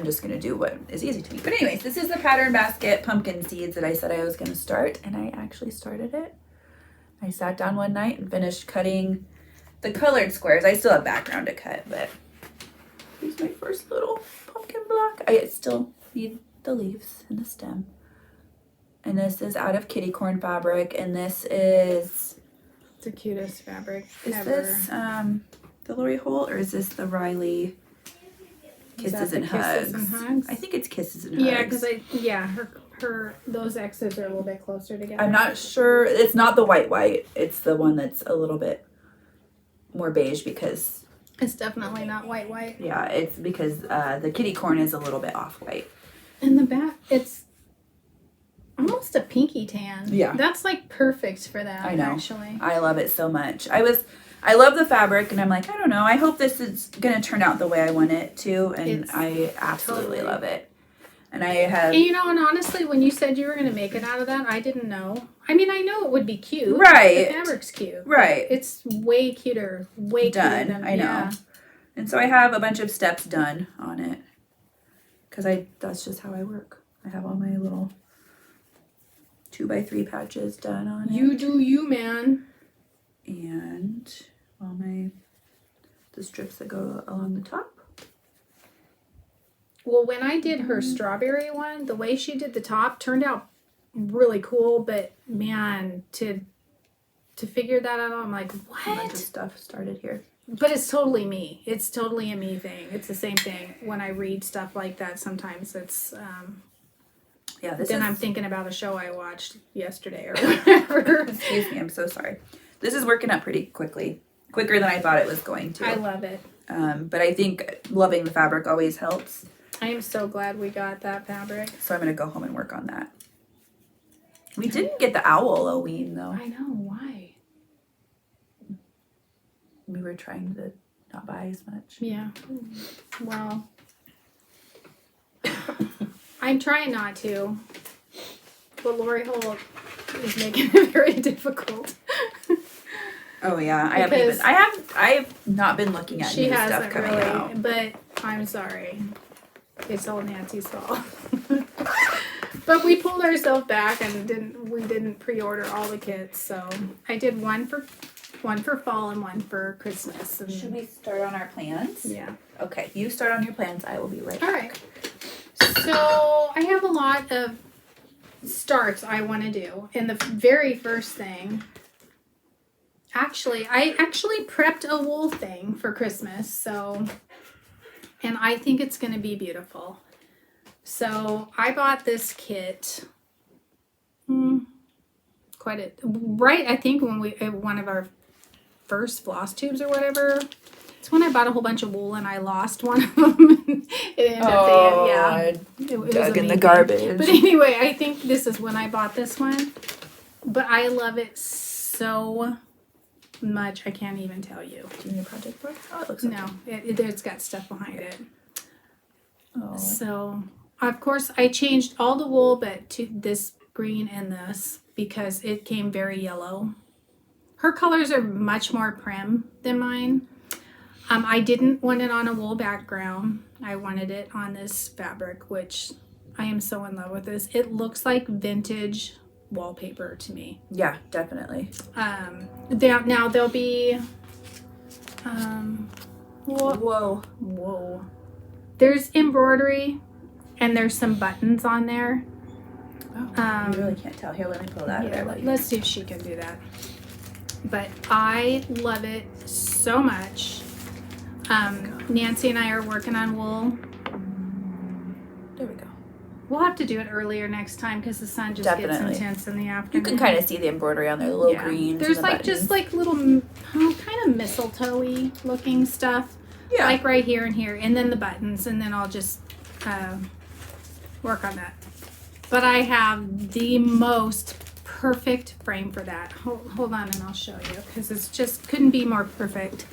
S1: just going to do what is easy to me. But anyways, this is the pattern basket pumpkin seeds that I said I was going to start, and I actually started it. I sat down one night and finished cutting the colored squares. I still have background to cut, but here's my first little pumpkin block. I still need the leaves and the stem. And this is out of kitty corn fabric, and this is
S2: the cutest fabric ever.
S1: Is this the Lori Holt, or is this the Riley Kisses and Hugs?
S2: Kisses and Hugs?
S1: I think it's Kisses and Hugs.
S2: Yeah, because her those X's are a little bit closer together.
S1: I'm not sure. It's not the white. It's the one that's a little bit more beige because...
S2: It's definitely not white.
S1: Yeah, it's because the kitty corn is a little bit off-white.
S2: And the back, it's almost a pinky tan.
S1: Yeah.
S2: That's like perfect for that,
S1: I know.
S2: actually.
S1: I love it so much. I love the fabric, and I'm like, I don't know. I hope this is going to turn out the way I want it to, and I absolutely
S2: totally.
S1: love it. And I have...
S2: And and honestly, when you said you were going to make it out of that, I didn't know. I mean, I know it would be cute.
S1: Right.
S2: The fabric's cute.
S1: Right.
S2: It's way cuter. Way
S1: Done.
S2: cuter than...
S1: I know.
S2: Yeah.
S1: And so I have a bunch of steps done on it. Because that's just how I work. I have all my little 2x3 patches done on it.
S2: You do you, man.
S1: And all the strips that go along the top.
S2: Well, when I did her strawberry one, the way she did the top turned out really cool, but man, to figure that out, I'm like,
S1: A bunch of
S2: what?
S1: stuff started here.
S2: But it's totally me. It's totally a me thing. It's the same thing when I read stuff like that. Sometimes it's
S1: Yeah,
S2: then I'm thinking about a show I watched yesterday or whatever.
S1: Excuse me, I'm so sorry. This is working up pretty quickly. Quicker than I thought it was going to.
S2: I love it.
S1: But I think loving the fabric always helps.
S2: I am so glad we got that fabric.
S1: So I'm going to go home and work on that. We didn't get the owl Halloween, though.
S2: I know. Why?
S1: We were trying to not buy as much.
S2: Yeah. Well, I'm trying not to. But Lori Holt is making it very difficult.
S1: Oh yeah,
S2: Because
S1: I have not been looking at
S2: She
S1: new stuff
S2: hasn't
S1: coming
S2: really,
S1: out.
S2: but I'm sorry. It's all Nancy's fault. But we pulled ourselves back and we didn't pre-order all the kits, so I did one for fall and one for Christmas. And
S1: Should we start on our plans?
S2: yeah.
S1: Okay, you start on your plans. I will be right back.
S2: All right. So I have a lot of starts I want to do, and the very first thing. I actually prepped a wool thing for Christmas, so, and I think it's going to be beautiful. So I bought this kit, I think when one of our first floss tubes or whatever. It's when I bought a whole bunch of wool and I lost one of them. It ended up it was
S1: dug in the
S2: amazing.
S1: garbage.
S2: But anyway, I think this is when I bought this one. But I love it so much, I can't even tell you.
S1: Do you need a project board? Oh, it looks okay.
S2: No, it's got stuff behind it.
S1: Oh.
S2: So, of course, I changed all the wool but to this green and this because it came very yellow. Her colors are much more prim than mine. I didn't want it on a wool background. I wanted it on this fabric, which I am so in love with this. It looks like vintage wallpaper to me.
S1: Yeah, definitely.
S2: Now there'll be
S1: Whoa.
S2: there's embroidery and there's some buttons on there.
S1: Oh, you really can't tell. Here, let me pull that.
S2: Yeah, let's see if she can do that. But I love it so much. Nancy and I are working on wool.
S1: There we go.
S2: We'll have to do it earlier next time because the sun just
S1: Definitely.
S2: gets intense in the
S1: You
S2: afternoon.
S1: can kind of see the embroidery on there, the little greens.
S2: There's
S1: and the
S2: like just
S1: buttons.
S2: like little kind of mistletoe-y looking stuff.
S1: Yeah.
S2: Like right here and here, and then the buttons, and then I'll just work on that. But I have the most perfect frame for that. Hold on and I'll show you because it's just couldn't be more perfect.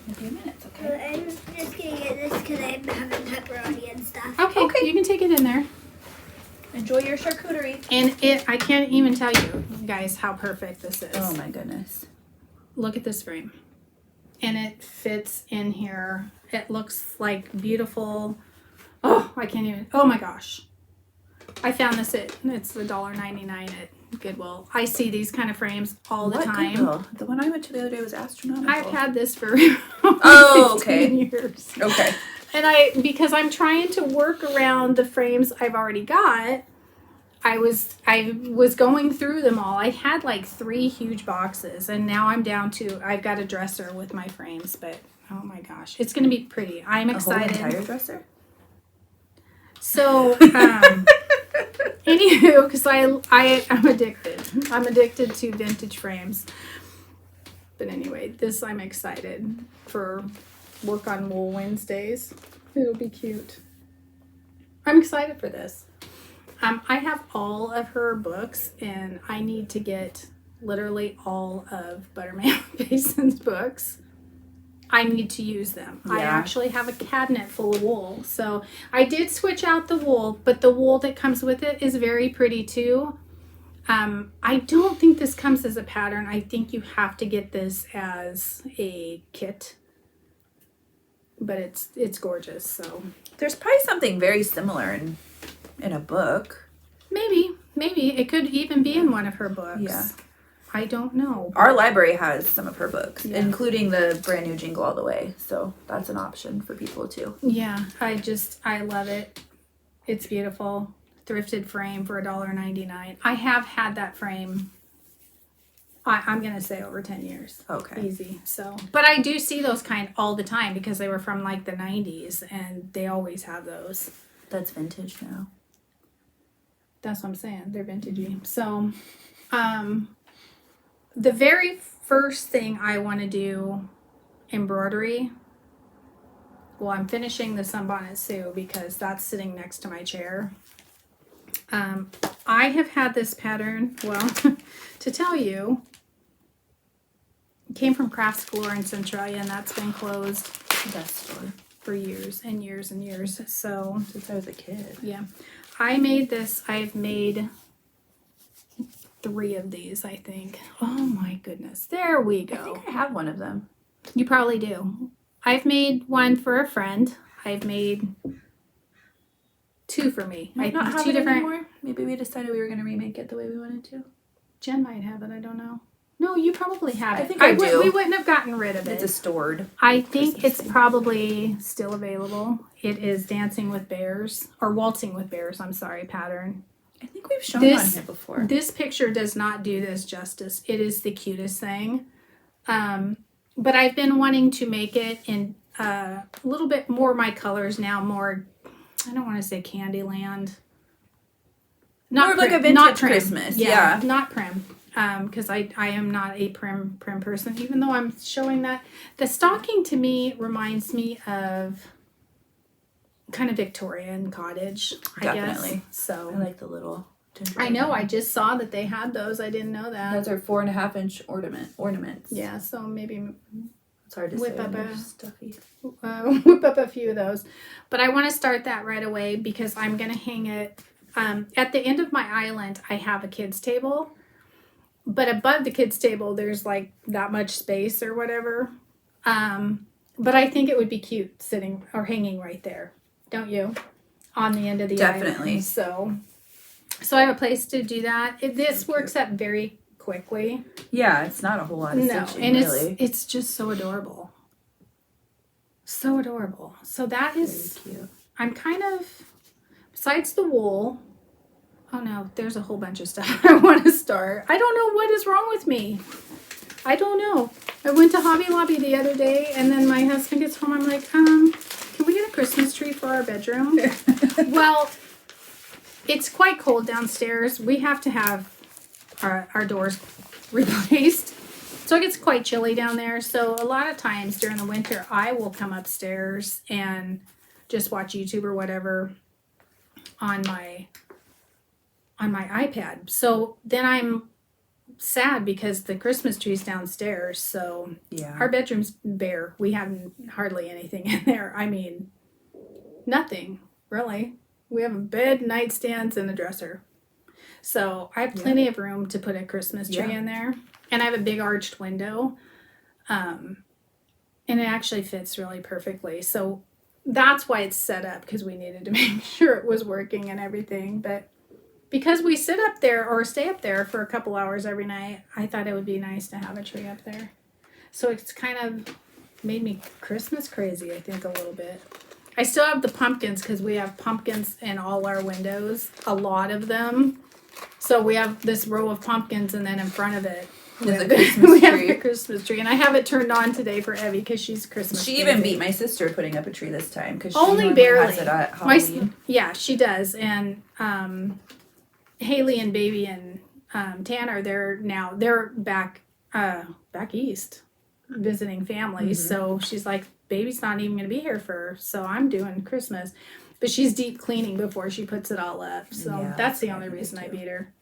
S1: In a few minutes, okay?
S3: I'm just gonna get this because I'm having pepperoni and stuff.
S2: Okay, you can take it in there.
S1: Enjoy your charcuterie.
S2: And I can't even tell you guys how perfect this is.
S1: Oh my goodness.
S2: Look at this frame. And it fits in here. It looks like beautiful. Oh, I can't even. Oh my gosh. I found this it's $1.99 at Goodwill. I see these kind of frames all the time.
S1: Goodwill? The one I went to the other day was astronomical.
S2: I've had this for
S1: 15
S2: years.
S1: Okay.
S2: And because I'm trying to work around the frames I've already got, I was going through them all. I had like 3 huge boxes, and now I'm down to I've got a dresser with my frames, but oh my gosh, it's gonna be pretty. I'm excited.
S1: A whole entire dresser?
S2: So Anywho, because I'm addicted. I'm addicted to vintage frames. But anyway, this I'm excited for work on wool Wednesdays. It'll be cute. I'm excited for this. I have all of her books, and I need to get literally all of Butterman Mason's books. I need to use them.
S1: Yeah.
S2: I actually have a cabinet full of wool. So I did switch out the wool, but the wool that comes with it is very pretty too. I don't think this comes as a pattern. I think you have to get this as a kit. But it's gorgeous, so.
S1: There's probably something very similar in a book.
S2: Maybe. It could even be in one of her books.
S1: Yeah.
S2: I don't know.
S1: Our library has some of her books,
S2: Yeah.
S1: including the brand new Jingle All the Way. So that's an option for people too.
S2: Yeah, I love it. It's beautiful. Thrifted frame for $1.99. I have had that frame, I'm going to say over 10 years.
S1: Okay.
S2: Easy. So, but I do see those kind all the time because they were from like the 90s and they always have those.
S1: That's vintage now.
S2: That's what I'm saying. They're vintagey. So, the very first thing I want to do, embroidery. Well, I'm finishing the Sunbonnet Sue because that's sitting next to my chair. I have had this pattern, well, to tell you, it came from Crafts Galore in Centralia, and that's been closed
S1: Best store.
S2: for years and years and years. So,
S1: Since I was a kid.
S2: yeah. I made this. I've made 3 of these, I think. Oh my goodness. There we
S1: I
S2: go.
S1: think I have one of them.
S2: You probably do. I've made one for a friend. I've made 2 for me.
S1: Might not have
S2: 2
S1: it
S2: different.
S1: anymore. Maybe we decided we were going to remake it the way we wanted to.
S2: Jen might have it. I don't know. No, you probably have it.
S1: I think I do.
S2: We wouldn't have gotten rid of
S1: It's
S2: it.
S1: a stored.
S2: I think
S1: Christmas
S2: it's
S1: thing.
S2: probably still available. It is Dancing with Bears, or Waltzing with Bears, I'm sorry, pattern.
S1: I think we've shown it on here before.
S2: This picture does not do this justice. It is the cutest thing. But I've been wanting to make it in a little bit more my colors now, more, I don't want to say Candyland.
S1: More of like a vintage Christmas, yeah.
S2: Not prim. Because I am not a prim person, even though I'm showing that. The stocking to me reminds me of kind of Victorian cottage, I
S1: Definitely.
S2: guess. So
S1: I like the little gingerbread.
S2: I know, I just saw that they had those. I didn't know that.
S1: Those are 4.5-inch ornaments.
S2: Yeah, so maybe
S1: It's hard to
S2: Whip
S1: say.
S2: up
S1: They're
S2: a-
S1: stuffy.
S2: whip up a few of those. But I want to start that right away because I'm going to hang it. At the end of my island, I have a kids' table. But above the kids' table, there's like that much space or whatever. But I think it would be cute sitting or hanging right there. Don't you? On the end of the
S1: Definitely.
S2: island. So I have a place to do that. This works up very quickly.
S1: Yeah, it's not a whole lot of
S2: No,
S1: stitching,
S2: and
S1: really.
S2: it's just so adorable. So adorable. So that is,
S1: Very cute.
S2: I'm kind of, besides the wool, oh no, there's a whole bunch of stuff I want to start. I don't know what is wrong with me. I don't know. I went to Hobby Lobby the other day, and then my husband gets home. I'm like, can we get a Christmas tree for our bedroom? Well, it's quite cold downstairs. We have to have our doors replaced. So it gets quite chilly down there. So a lot of times during the winter, I will come upstairs and just watch YouTube or whatever on my iPad. So then I'm sad because the Christmas tree's downstairs. So
S1: Yeah.
S2: our bedroom's bare. We have hardly anything in there. I mean, nothing really. We have a bed, nightstands, and a dresser. So I have plenty of room to put a Christmas tree in there. And I have a big arched window. And it actually fits really perfectly. So that's why it's set up, because we needed to make sure it was working and everything. But because we sit up there or stay up there for a couple hours every night, I thought it would be nice to have a tree up there. So it's kind of made me Christmas crazy, I think, a little bit. I still have the pumpkins because we have pumpkins in all our windows, a lot of them. So we have this row of pumpkins, and then in front of it, we
S1: There's
S2: have
S1: a Christmas
S2: have
S1: tree.
S2: the Christmas tree. And I have it turned on today for Evie because she's Christmas
S1: She even
S2: crazy.
S1: beat my sister putting up a tree this time because she
S2: Only
S1: normally
S2: barely.
S1: has it at
S2: My,
S1: Halloween.
S2: yeah, she does. And Haley and Baby and Tanner, they're back east visiting families. So she's like, Baby's not even gonna be here so I'm doing Christmas. But she's deep cleaning before she puts it all up. So
S1: Yeah,
S2: that's the only reason I beat her.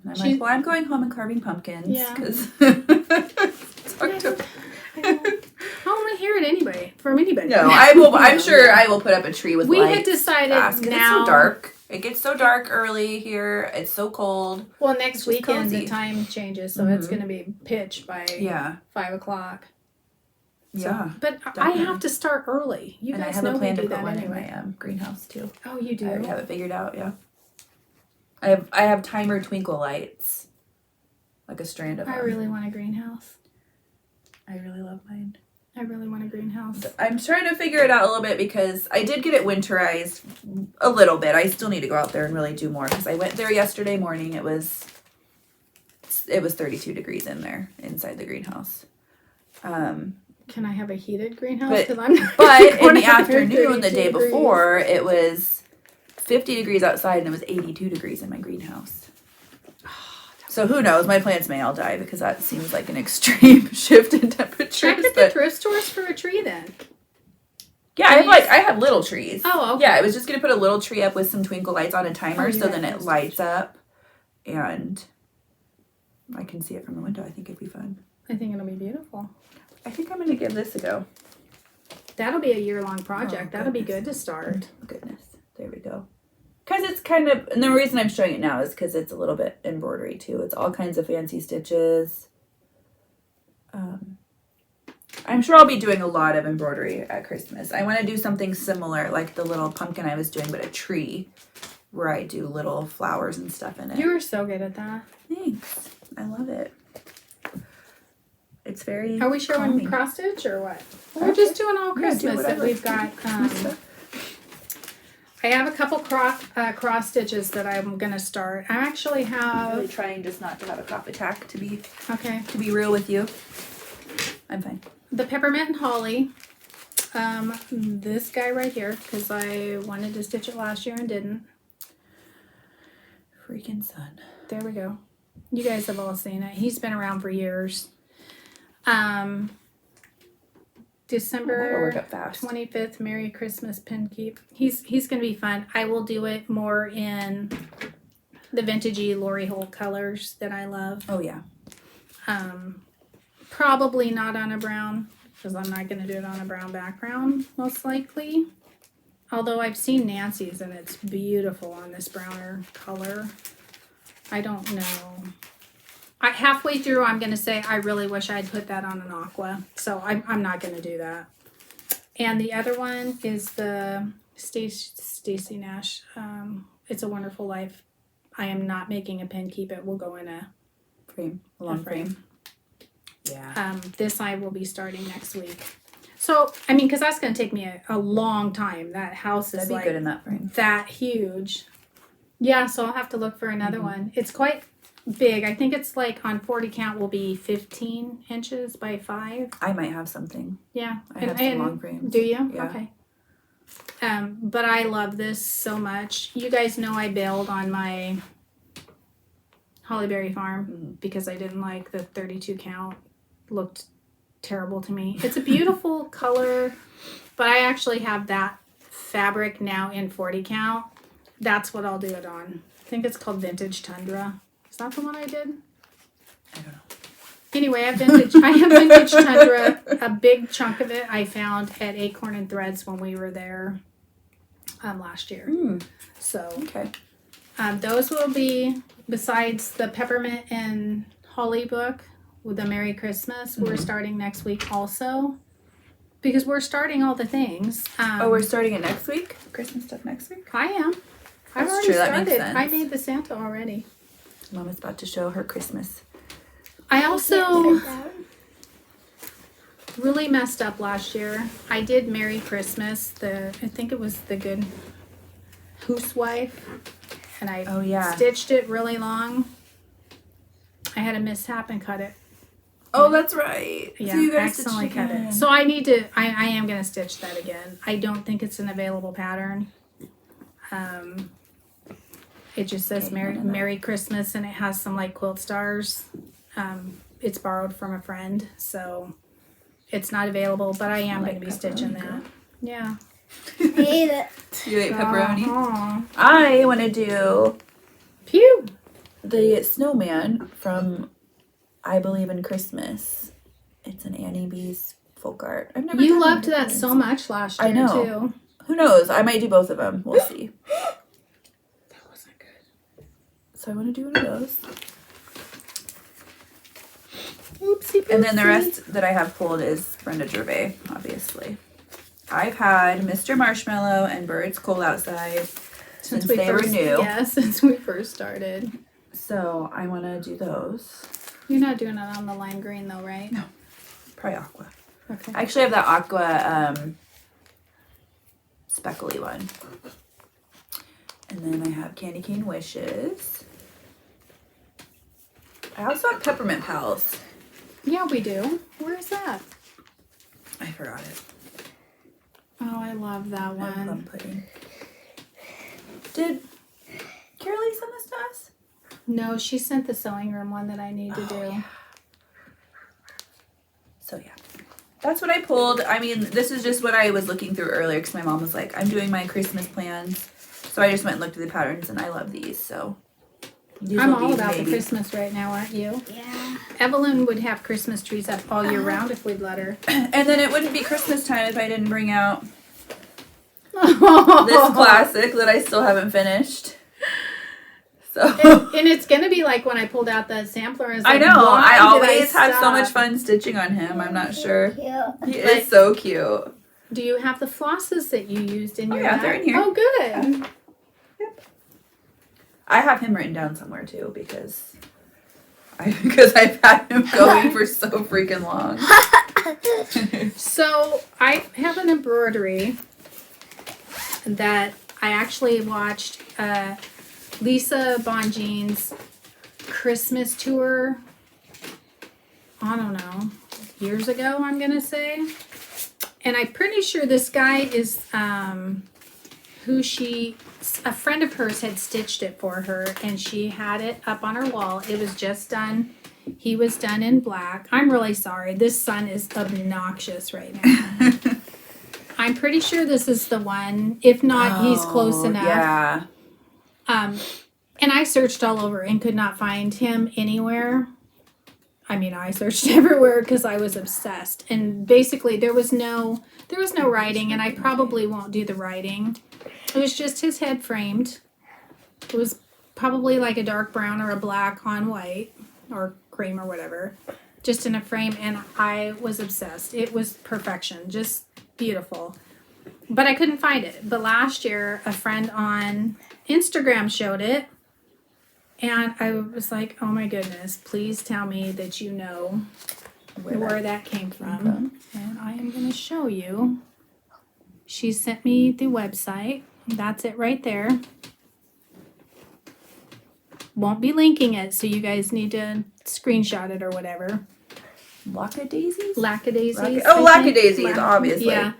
S1: And I'm like, well, I'm going home and carving pumpkins.
S2: Yeah.
S1: Because it's October.
S2: I want to hear it anyway from anybody.
S1: No, I will. I'm sure I will put up a tree with
S2: We
S1: lights.
S2: had decided
S1: It's
S2: now.
S1: so dark. It gets so dark early here. It's so cold.
S2: Well, next
S1: It's just
S2: weekend
S1: cozy.
S2: the time changes, so it's going to be pitch by 5 o'clock. So,
S1: Yeah.
S2: but I
S1: definitely.
S2: have to start early. You
S1: And I
S2: guys
S1: have
S2: know
S1: a
S2: we
S1: plan to
S2: do
S1: put
S2: that
S1: one
S2: anyway.
S1: in my greenhouse too.
S2: Oh, you do?
S1: I already have it figured out. Yeah. I have timer twinkle lights, like a strand of them.
S2: I really want a greenhouse.
S1: I really love mine.
S2: I really want a greenhouse.
S1: I'm trying to figure it out a little bit because I did get it winterized a little bit. I still need to go out there and really do more because I went there yesterday morning. It was 32 degrees in there inside the greenhouse.
S2: Can I have a heated greenhouse?
S1: But-
S2: 'Cause I'm not
S1: But in
S2: going
S1: the
S2: out there
S1: afternoon, the
S2: 32
S1: day
S2: degrees.
S1: before, it was 50 degrees outside and it was 82 degrees in my greenhouse. So who knows? My plants may all die because that seems like an extreme shift in temperatures.
S2: Check at the
S1: But
S2: thrift stores for a tree then.
S1: yeah, I have little trees.
S2: Oh, okay.
S1: Yeah, I was just gonna put a little tree up with some twinkle lights on a timer,
S2: Oh,
S1: so
S2: yeah,
S1: then it
S2: those
S1: lights up, and I can see it from the window. I think it'd be fun.
S2: I think it'll be beautiful.
S1: I think I'm gonna give this a go.
S2: That'll be a year-long project.
S1: Oh,
S2: That'll be
S1: goodness.
S2: good to start.
S1: Goodness, there we go. Because it's kind of, and the reason I'm showing it now is because it's a little bit embroidery too. It's all kinds of fancy stitches. I'm sure I'll be doing a lot of embroidery at Christmas. I want to do something similar, like the little pumpkin I was doing, but a tree, where I do little flowers and stuff in it.
S2: You were so good at that.
S1: Thanks. I love it. It's very.
S2: Are we showing
S1: calming.
S2: cross stitch or what?
S1: Okay.
S2: We're just doing all
S1: Yeah, do
S2: Christmas that
S1: whatever.
S2: we've got.
S1: Christmas stuff.
S2: I have a couple cross stitches that I'm gonna start. I actually
S1: I'm really
S2: have.
S1: trying just not to have a cough attack. To be
S2: Okay.
S1: real with you, I'm fine.
S2: The peppermint and holly. This guy right here because I wanted to stitch it last year and didn't.
S1: Freaking sun.
S2: There we go. You guys have all seen it. He's been around for years.
S1: That'll
S2: December
S1: work up fast.
S2: 25th, Merry Christmas pin keep. He's going to be fun. I will do it more in the vintagey Lori Holt colors that I love.
S1: Oh yeah.
S2: Probably not on a brown because I'm not going to do it on a brown background most likely. Although I've seen Nancy's and it's beautiful on this browner color. I don't know. Halfway through, I'm going to say I really wish I'd put that on an aqua. So I'm not going to do that. And the other one is the Stacy Nash. It's a Wonderful Life. I am not making a pin keep. It will go in a
S1: Frame. A long
S2: frame.
S1: frame. Yeah.
S2: This I will be starting next week. So, I mean, because that's going to take me a long time. That house is
S1: That'd be
S2: like
S1: good in that frame.
S2: that huge. Yeah, so I'll have to look for another one. It's quite big. I think it's like on 40 count will be 15 inches by 5.
S1: I might have something.
S2: Yeah.
S1: I have some long frames.
S2: Do you?
S1: Yeah.
S2: Okay. But I love this so much. You guys know I bailed on my Hollyberry farm because I didn't like the 32 count. Looked terrible to me. It's a beautiful color, but I actually have that fabric now in 40 count. That's what I'll do it on. I think it's called Vintage Tundra. Is that the one I did?
S1: I don't know.
S2: Anyway, I have Vintage Tundra. A big chunk of it I found at Acorn and Threads when we were there last year. So
S1: Okay.
S2: those will be, besides the Peppermint and Holly book with the Merry Christmas, we're starting next week also. Because we're starting all the things.
S1: We're starting it next week? Christmas stuff next week?
S2: I am. I've
S1: That's
S2: already
S1: true, that
S2: started.
S1: makes sense.
S2: I made the Santa already.
S1: Mama's about to show her Christmas.
S2: I also
S3: Sit down.
S2: really messed up last year. I did Merry Christmas. I think it was the Good Housewife. And I
S1: Oh, yeah.
S2: stitched it really long. I had a mishap and cut it.
S1: Oh, that's right.
S2: Yeah,
S1: so you guys
S2: accidentally
S1: stitched
S2: cut
S1: again.
S2: it. So I need to, I am going to stitch that again. I don't think it's an available pattern. It just says
S1: Okay,
S2: Merry
S1: none of that.
S2: Merry Christmas, and it has some like quilt stars. It's borrowed from a friend, so it's not available. But I am
S1: like
S2: going to be stitching
S1: pepperoni,
S2: that.
S1: girl.
S2: Yeah.
S3: I hate it.
S1: You ate pepperoni?
S2: Uh-huh.
S1: I want to do
S2: Pew.
S1: the snowman from I Believe in Christmas. It's an Annie B's folk art. I've never
S2: You
S1: done
S2: loved
S1: one of
S2: that
S1: these.
S2: so much last
S1: I
S2: year
S1: know.
S2: too.
S1: Who knows? I might do both of them. We'll see.
S2: That wasn't good.
S1: So I want to do one of those.
S2: Oopsie.
S1: And then the rest that I have pulled is Brenda Gervais, obviously. I've had Mr. Marshmallow and Birds Cold Outside since
S2: we
S1: they
S2: first,
S1: were new.
S2: Yeah, since we first started.
S1: So I want to do those.
S2: You're not doing it on the lime green though, right?
S1: No. Probably aqua.
S2: Okay.
S1: I actually have that aqua speckly one. And then I have Candy Cane Wishes. I also have Peppermint Pals.
S2: Yeah, we do. Where is that?
S1: I forgot it.
S2: Oh, I love that
S1: I have
S2: one.
S1: plum pudding. Did Carolee send this to us?
S2: No, she sent the sewing room one that I need to do.
S1: Yeah. So yeah, that's what I pulled. I mean, this is just what I was looking through earlier because my mom was like, I'm doing my Christmas plans. So I just went and looked at the patterns and I love these. So these
S2: I'm
S1: will be
S2: all about
S1: maybe-
S2: the Christmas right now, aren't you?
S3: Yeah.
S2: Evelyn would have Christmas trees up all year round if we'd let her.
S1: And then it wouldn't be Christmas time if I didn't bring out this
S2: this
S1: classic that I still haven't finished. So
S2: And it's gonna be like when I pulled out the sampler. And
S1: I
S2: like,
S1: know.
S2: why
S1: I
S2: did
S1: always have so
S2: stop?
S1: much fun stitching on him. I'm not sure.
S3: Cute.
S1: He is so cute.
S2: Do you have the flosses that you used in
S1: Oh,
S2: your
S1: yeah,
S2: bag?
S1: they're in here.
S2: Oh, good.
S1: I have him written down somewhere too because I've had him going for so freaking long.
S2: So I have an embroidery that I actually watched Lisa Bonjean's Christmas tour. I don't know, years ago, I'm gonna say. And I'm pretty sure this guy is a friend of hers had stitched it for her, and she had it up on her wall. It was just done. He was done in black. I'm really sorry. This sun is obnoxious right now. I'm pretty sure this is the one. If not, he's close enough.
S1: Yeah.
S2: And I searched all over and could not find him anywhere. I mean, I searched everywhere because I was obsessed. And basically, there was no writing, and I probably won't do the writing. It was just his head framed. It was probably like a dark brown or a black on white or cream or whatever, just in a frame. And I was obsessed. It was perfection, just beautiful. But I couldn't find it. But last year, a friend on Instagram showed it. And I was like, oh my goodness, please tell me that you know where that came from. And I am going to show you. She sent me the website. That's it right there. Won't be linking it, so you guys need to screenshot it or whatever.
S1: Lacadaisies?
S2: Lacadaisy.
S1: Lacadaisies, obviously.
S2: Yeah.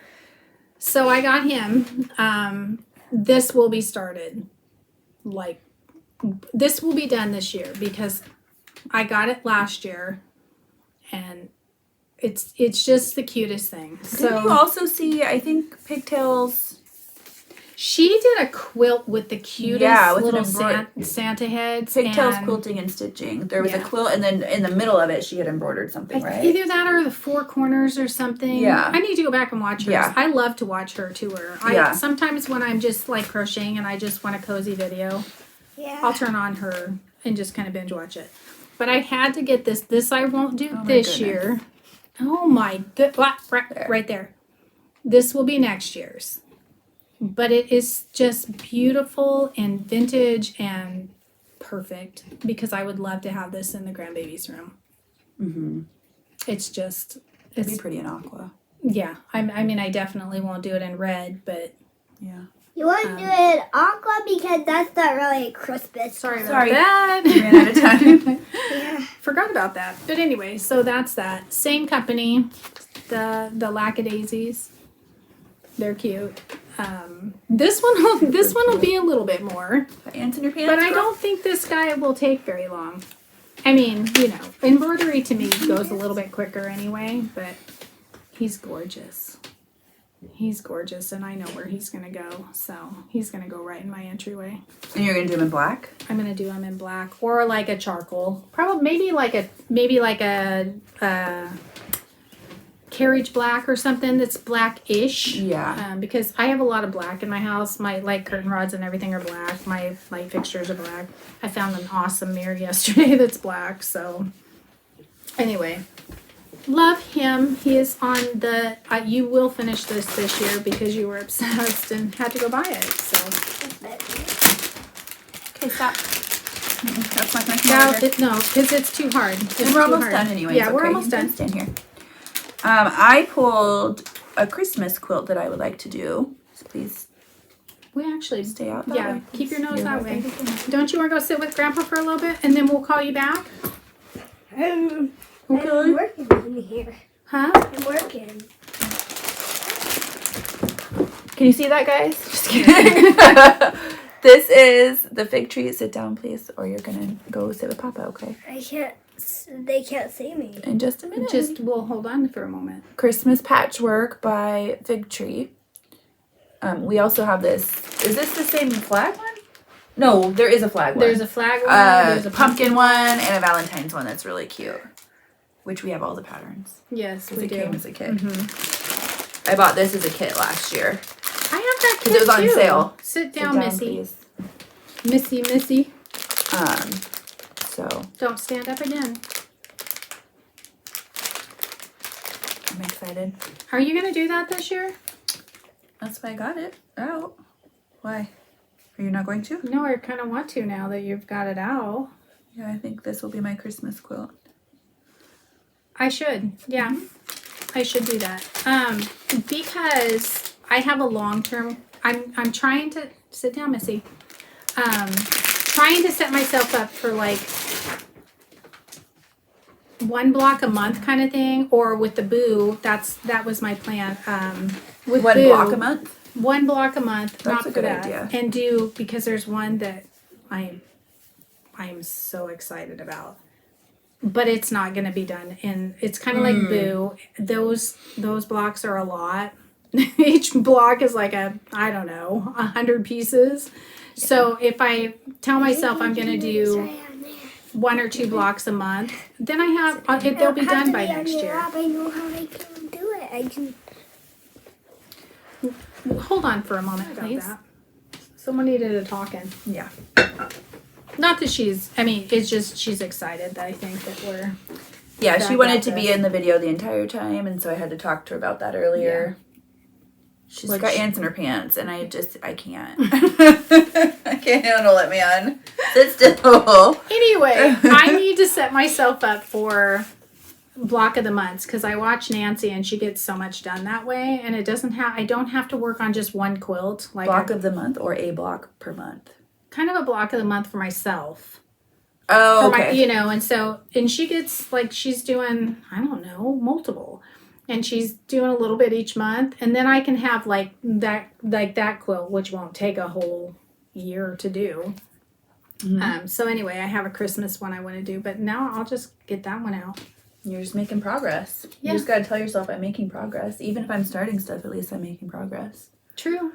S2: So I got him. This will be started. This will be done this year because I got it last year, and it's just the cutest thing.
S1: Didn't you also see, I think, pigtails?
S2: She did a quilt with the cutest
S1: with
S2: little
S1: an
S2: Santa heads.
S1: Pigtails,
S2: and
S1: quilting, and stitching. There was a
S2: Yeah.
S1: quilt, and then in the middle of it, she had embroidered something, right?
S2: Either that or the four corners or something.
S1: Yeah.
S2: I need to go back and watch hers.
S1: Yeah.
S2: I love to watch her tour.
S1: Yeah.
S2: Sometimes when I'm just like crocheting and I just want a cozy video,
S3: Yeah.
S2: I'll turn on her and just kind of binge watch it. But I had to get this. This I won't do
S1: Oh my
S2: this
S1: goodness.
S2: year. Oh my good, right there. This will be next year's. But it is just beautiful and vintage and perfect because I would love to have this in the grandbaby's room.
S1: Mm-hmm.
S2: It's just,
S1: It'd be
S2: it's,
S1: pretty in aqua.
S2: yeah. I mean, I definitely won't do it in red, but
S1: Yeah.
S3: You want to do it aqua because that's not really Christmas.
S2: sorry about
S1: Sorry.
S2: that.
S1: We ran out of time.
S3: Yeah.
S2: Forgot about that. But anyway, so that's that. Same company, the Lacadaisies. They're cute. This one will be a little bit more.
S1: Ants in your pants.
S2: But I don't think this guy will take very long. I mean, you know, embroidery to me goes a little bit quicker anyway, but he's gorgeous. He's gorgeous, and I know where he's going to go. So he's going to go right in my entryway.
S1: And you're going to do him in black?
S2: I'm going to do him in black or like a charcoal. Probably maybe like a carriage black or something that's black-ish.
S1: Yeah.
S2: Because I have a lot of black in my house. My light curtain rods and everything are black. My light fixtures are black. I found an awesome mirror yesterday that's black. So anyway, love him. He is on the, you will finish this year because you were obsessed and had to go buy it. So.
S1: Okay, stop. That's not going to
S2: No, because it's too hard.
S1: And we're almost done anyway.
S2: Yeah, we're almost done.
S1: Stand here. I pulled a Christmas quilt that I would like to do. So please
S2: We actually
S1: stay out that
S2: yeah,
S1: way.
S2: keep your nose
S1: You're
S2: that
S1: right.
S2: way. Don't you want to go sit with Grandpa for a little bit and then we'll call you back?
S3: I'm
S1: Okay.
S3: working in here.
S2: Huh?
S3: I'm working.
S1: Can you see that, guys? Just kidding. This is the fig tree. Sit down, please, or you're gonna go sit with Papa. Okay.
S3: I can't. They can't see me.
S1: In just a minute.
S2: We'll hold on for a moment.
S1: Christmas Patchwork by Fig Tree. We also have this. Is this the same flag one? No, there is a flag one.
S2: There's a flag one. There's a
S1: pumpkin one and a Valentine's one that's really cute. Which we have all the patterns.
S2: Yes,
S1: Because
S2: we
S1: it
S2: do.
S1: came as a kit. I bought this as a kit last year.
S2: I have that kit
S1: Because it was on
S2: too.
S1: sale.
S2: Sit
S1: Sit
S2: down, Missy.
S1: please.
S2: Missy.
S1: So
S2: Don't stand up again.
S1: I'm excited.
S2: Are you going to do that this year?
S1: That's why I got it out. Why? Are you not going to?
S2: No, I kind of want to now that you've got it out.
S1: Yeah, I think this will be my Christmas quilt.
S2: I should. Yeah. I should do that. Because I have a long-term, I'm trying to, sit down, Missy. Trying to set myself up for like one block a month kind of thing, or with the Boo, that was my plan. With
S1: One
S2: Boo,
S1: block a month?
S2: One block a month,
S1: That's
S2: not
S1: a
S2: for
S1: good
S2: that.
S1: idea.
S2: And do, because there's one that I am so excited about. But it's not going to be done. And it's kind of like Boo. Those blocks are a lot. Each block is like I don't know, 100 pieces. Yeah. So if I tell myself I'm going to do 1 or 2 blocks a month, then they'll be done by next year.
S3: I know how I can do it. I can.
S2: Hold on for a moment, please. Someone needed a talking.
S1: Yeah.
S2: Not that it's just she's excited that I think that we're.
S1: Yeah, she wanted to
S2: this.
S1: be in the video the entire time, and so I had to talk to her about that earlier. Yeah. She's got ants in her pants, and I can't. I can't handle it, man. Sit still.
S2: Anyway, I need to set myself up for block of the months because I watch Nancy and she gets so much done that way, and I don't have to work on just one quilt. Like
S1: block of the month or a block per month?
S2: Kind of a block of the month for myself.
S1: Oh, okay.
S2: And she gets she's doing, I don't know, multiple. And she's doing a little bit each month, and then I can have that quilt, which won't take a whole year to do. Mm-hmm. So anyway, I have a Christmas one I want to do, but now I'll just get that one out.
S1: You're just making progress. Yeah. You just got to tell yourself I'm making progress. Even if I'm starting stuff, at least I'm making progress.
S2: True.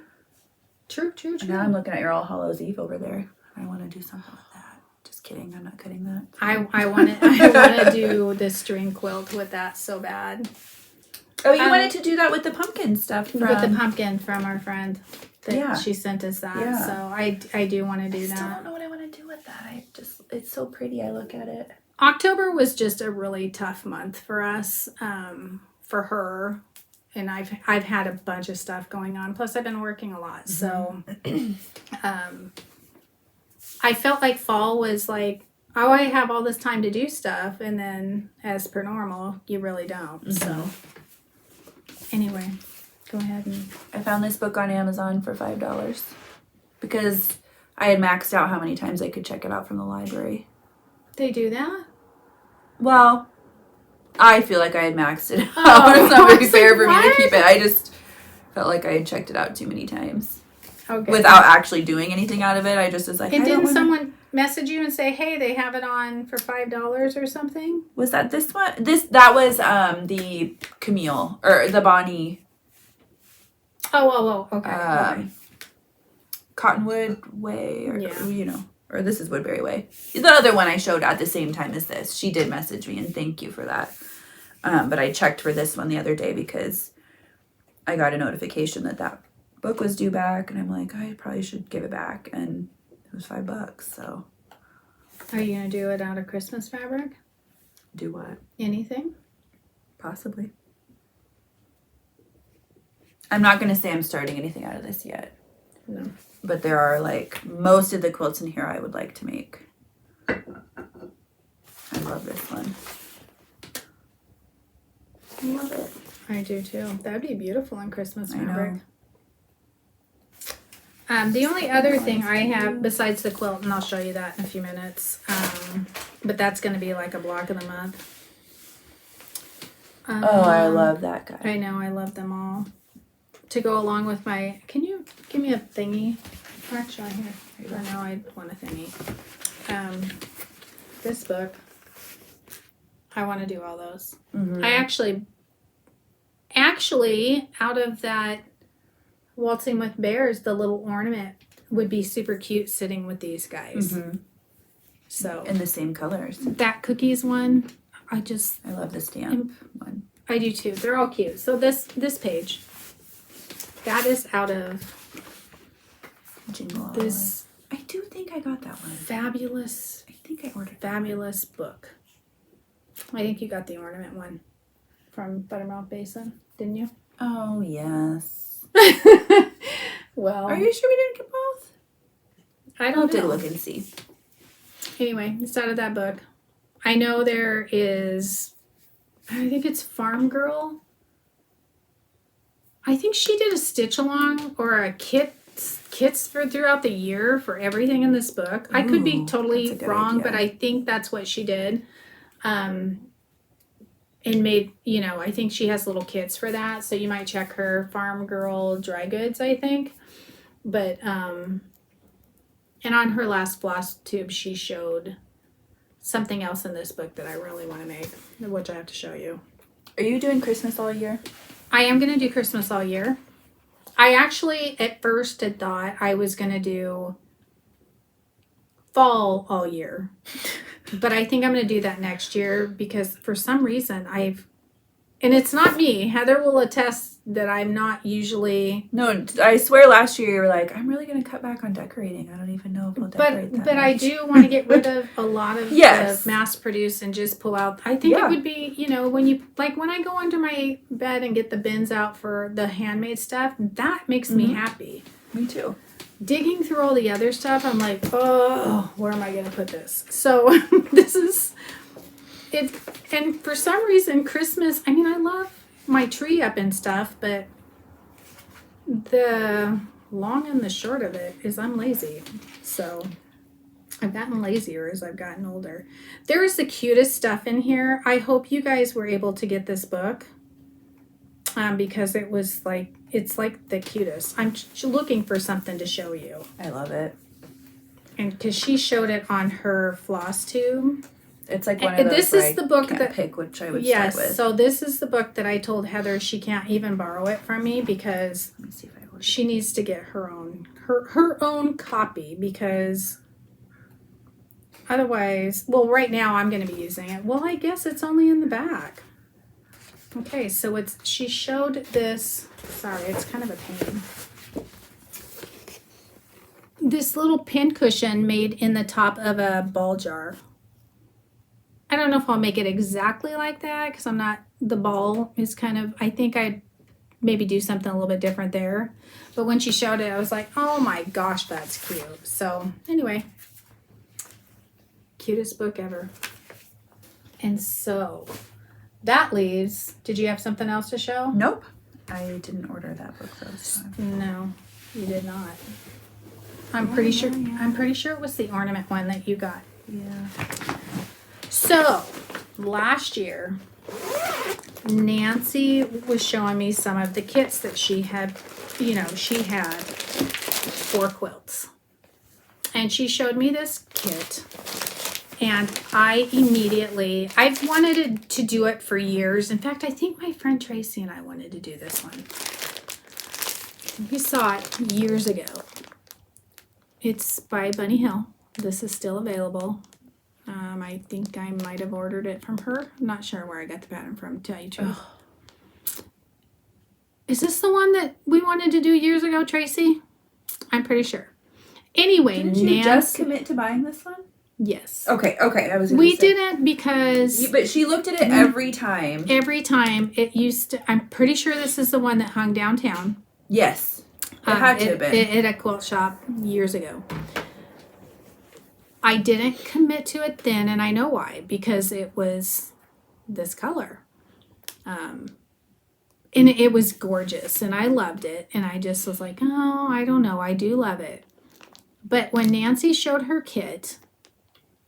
S1: And now I'm looking at your All Hallows Eve over there. I want to do something with that. Just kidding. I'm not cutting that.
S2: I want to do the string quilt with that so bad.
S1: Oh, you wanted to do that with the pumpkin stuff
S2: with the pumpkin from our friend. She sent us that.
S1: Yeah.
S2: So I do want to do that.
S1: I still don't know what I want to do with that. It's so pretty. I look at it.
S2: October was just a really tough month for us, for her, and I've had a bunch of stuff going on. Plus, I've been working a lot, so I felt like fall was like, oh, I have all this time to do stuff, and then as per normal, you really don't. Mm-hmm. So anyway, go ahead and.
S1: I found this book on Amazon for $5 because I had maxed out how many times I could check it out from the library.
S2: They do that?
S1: Well, I feel like I had maxed it out. It's not very fair for me to keep it. I just Felt like I had checked it out too many times.
S2: Okay.
S1: Without actually doing anything out of it. I just was like,
S2: And
S1: I don't
S2: didn't
S1: wanna...
S2: someone message you and say, hey, they have it on for $5 or something?
S1: Was that this one? That was the Camille or the Bonnie.
S2: Okay. Okay.
S1: Cottonwood Way, or
S2: Yeah.
S1: you know, or this is Woodbury Way. The other one I showed at the same time as this. She did message me and thank you for that. But I checked for this one the other day because I got a notification that book was due back, and I'm like, I probably should give it back, and it was $5. So,
S2: Are you gonna do it out of Christmas fabric?
S1: do what?
S2: Anything?
S1: Possibly. I'm not gonna say I'm starting anything out of this yet.
S2: No.
S1: But there are like most of the quilts in here I would like to make. I love this one. I love it.
S2: I do too. That'd be beautiful in Christmas
S1: I know.
S2: fabric. The only other thing I have besides the quilt, and I'll show you that in a few minutes, but that's going to be like a block of the month.
S1: Oh, I love that guy.
S2: I know, I love them all. To go along with my, can you give me a thingy? Actually, here. I know I want a thingy. This book, I want to do all those.
S1: Mm-hmm.
S2: I actually, out of that Waltzing with Bears, the little ornament would be super cute sitting with these guys.
S1: Mm-hmm.
S2: So
S1: In the same colors.
S2: that cookies one, I
S1: love the stamp one.
S2: I do too. They're all cute. So this page, that is out of
S1: Jingle all
S2: this
S1: I do think I got that one.
S2: fabulous,
S1: I think I ordered
S2: fabulous book. I think you got the ornament one from Buttermilk Basin, didn't you?
S1: Oh, yes.
S2: Well,
S1: Are you sure we didn't get both?
S2: I
S1: I'll
S2: don't
S1: have to
S2: know.
S1: look and see.
S2: Anyway, it's out of that book. I know there is, I think it's Farm Girl. I think she did a stitch along or a kits for throughout the year for everything in this book. I could be
S1: Ooh,
S2: totally
S1: that's a good
S2: wrong,
S1: idea.
S2: but I think that's what she did. And made, I think she has little kits for that. So you might check her Farm Girl Dry Goods, I think. But, and on her last Flosstube, she showed something else in this book that I really want to make, which I have to show you.
S1: Are you doing Christmas all year?
S2: I am going to do Christmas all year. I actually, at first, had thought I was going to do fall all year. But I think I'm going to do that next year because for some reason and it's not me. Heather will attest that I'm not usually.
S1: No, I swear last year you were like, I'm really going to cut back on decorating. I don't even know if I'll decorate that
S2: But
S1: much.
S2: I do want to get rid of a lot of
S1: Yes.
S2: the mass produce and just pull out. I think
S1: Yeah.
S2: it would be, when you, like when I go under my bed and get the bins out for the handmade stuff, that makes me happy.
S1: Me too.
S2: Digging through all the other stuff, I'm like, oh, where am I going to put this? So this is it. And for some reason, Christmas, I love my tree up and stuff, but the long and the short of it is I'm lazy. So I've gotten lazier as I've gotten older. There is the cutest stuff in here. I hope you guys were able to get this book because it's like the cutest. I'm looking for something to show you.
S1: I love it.
S2: And because she showed it on her Flosstube.
S1: It's like one of those
S2: this
S1: where
S2: is
S1: I
S2: the book
S1: can't
S2: that
S1: pick which I would
S2: yes,
S1: start with.
S2: so this is the book that I told Heather she can't even borrow it from me because
S1: Let me see if I ordered
S2: she needs to get her own copy because otherwise, well, right now I'm going to be using it. Well, I guess it's only in the back. Okay, so she showed this. Sorry, it's kind of a pain. This little pin cushion made in the top of a ball jar. I don't know if I'll make it exactly like that because the ball is kind of, I think I'd maybe do something a little bit different there. But when she showed it, I was like, oh my gosh, that's cute. So anyway, cutest book ever. And so that leaves, did you have something else to show?
S1: Nope. I didn't order that book though. So.
S2: No, you did not. I'm pretty sure it was the ornament one that you got.
S1: Yeah.
S2: So, last year, Nancy was showing me some of the kits that she had, you know, she had for quilts. And she showed me this kit. And I've wanted to do it for years. In fact, I think my friend Tracy and I wanted to do this one. You saw it years ago. It's by Bunny Hill. This is still available. I think I might have ordered it from her. I'm not sure where I got the pattern from, to tell you the truth. Is this the one that we wanted to do years ago, Tracy? I'm pretty sure. Anyway,
S1: Didn't you just commit to buying this one?
S2: Yes.
S1: Okay.
S2: We didn't because...
S1: But she looked at it every time.
S2: Every time it used to... I'm pretty sure this is the one that hung downtown.
S1: Yes. It had to have been.
S2: At a quilt shop years ago. I didn't commit to it then, and I know why. Because it was this color. And it was gorgeous, and I loved it. And I just was like, oh, I don't know. I do love it. But when Nancy showed her kit,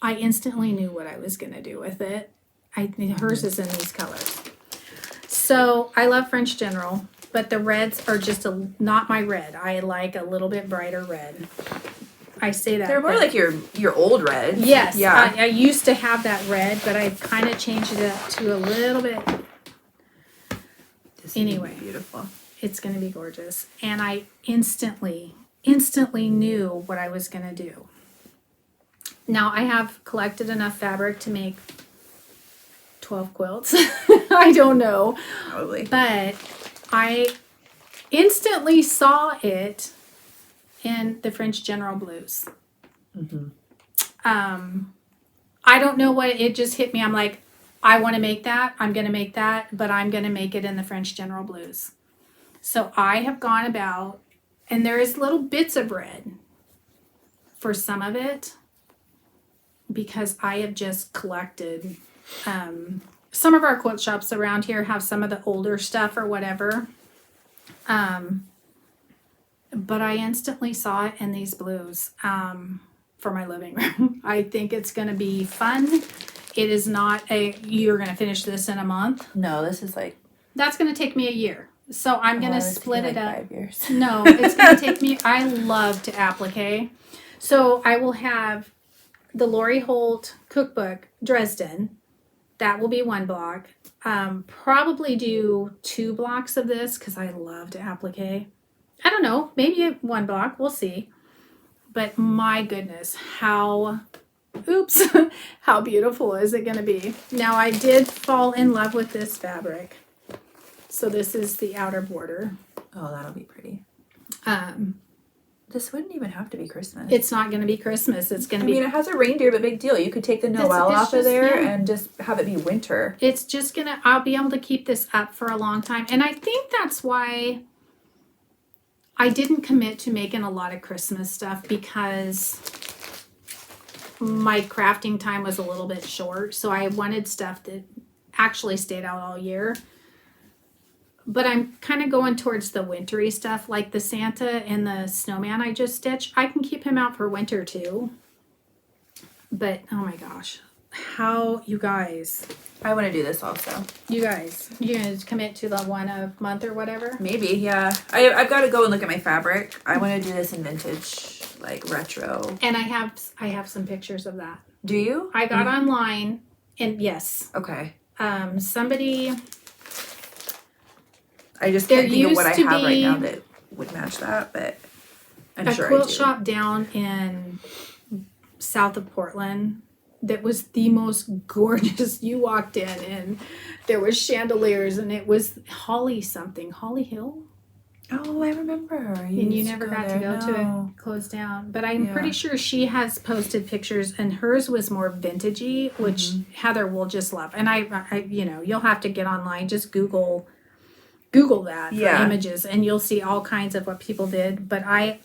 S2: I instantly knew what I was going to do with it. Hers is in these colors. So I love French General, but the reds are just not my red. I like a little bit brighter red. I say that.
S1: They're more like your old reds.
S2: Yes.
S1: Yeah.
S2: I used to have that red, but I've kind of changed it up to a little bit. Anyway,
S1: beautiful.
S2: It's going to be gorgeous. And I instantly knew what I was going to do. Now, I have collected enough fabric to make 12 quilts. I don't know.
S1: Probably.
S2: But I instantly saw it in the French General Blues.
S1: Mm-hmm.
S2: I don't know what, it just hit me. I'm like, I want to make that. I'm going to make that, but I'm going to make it in the French General Blues. So I have gone about, and there is little bits of red for some of it, because I have just collected. Some of our quilt shops around here have some of the older stuff or whatever. But I instantly saw it in these blues for my living room. I think it's going to be fun. It is not you're going to finish this in a month.
S1: No, this is like...
S2: That's going to take me a year. So I'm going to split it up.
S1: 5 years.
S2: No, it's going to take me... I love to applique. So I will have the Lori Holt cookbook, Dresden. That will be one block. Probably do 2 blocks of this because I love to applique. I don't know, maybe 1 block, we'll see. But my goodness, how beautiful is it going to be? Now, I did fall in love with this fabric. So this is the outer border.
S1: Oh, that'll be pretty. This wouldn't even have to be Christmas.
S2: It's not going to be Christmas. It's going to be...
S1: I mean, it has a reindeer, but big deal. You could take the Noel off of there and just have it be winter.
S2: It's just going to... I'll be able to keep this up for a long time. And I think that's why I didn't commit to making a lot of Christmas stuff, because my crafting time was a little bit short. So I wanted stuff that actually stayed out all year. But I'm kind of going towards the wintry stuff, like the Santa and the snowman I just stitched. I can keep him out for winter too. But, oh my gosh. How, you guys.
S1: I want to do this also.
S2: You guys. You going to commit to the one a month or whatever?
S1: Maybe, yeah. I've got to go and look at my fabric. I want to do this in vintage, like retro.
S2: And I have some pictures of that.
S1: Do you?
S2: I got online, and yes.
S1: Okay.
S2: Somebody...
S1: I just can't think of what I have right now that would match that, but I'm sure I do. A quilt
S2: shop down in south of Portland that was the most gorgeous. You walked in and there was chandeliers, and it was Holly Hill.
S1: Oh, I remember.
S2: And you never got to go to it, closed down. But I'm pretty sure she has posted pictures, and hers was more vintagey, which Heather will just love. And I you'll have to get online, just Google that for images, and you'll see all kinds of what people did. But it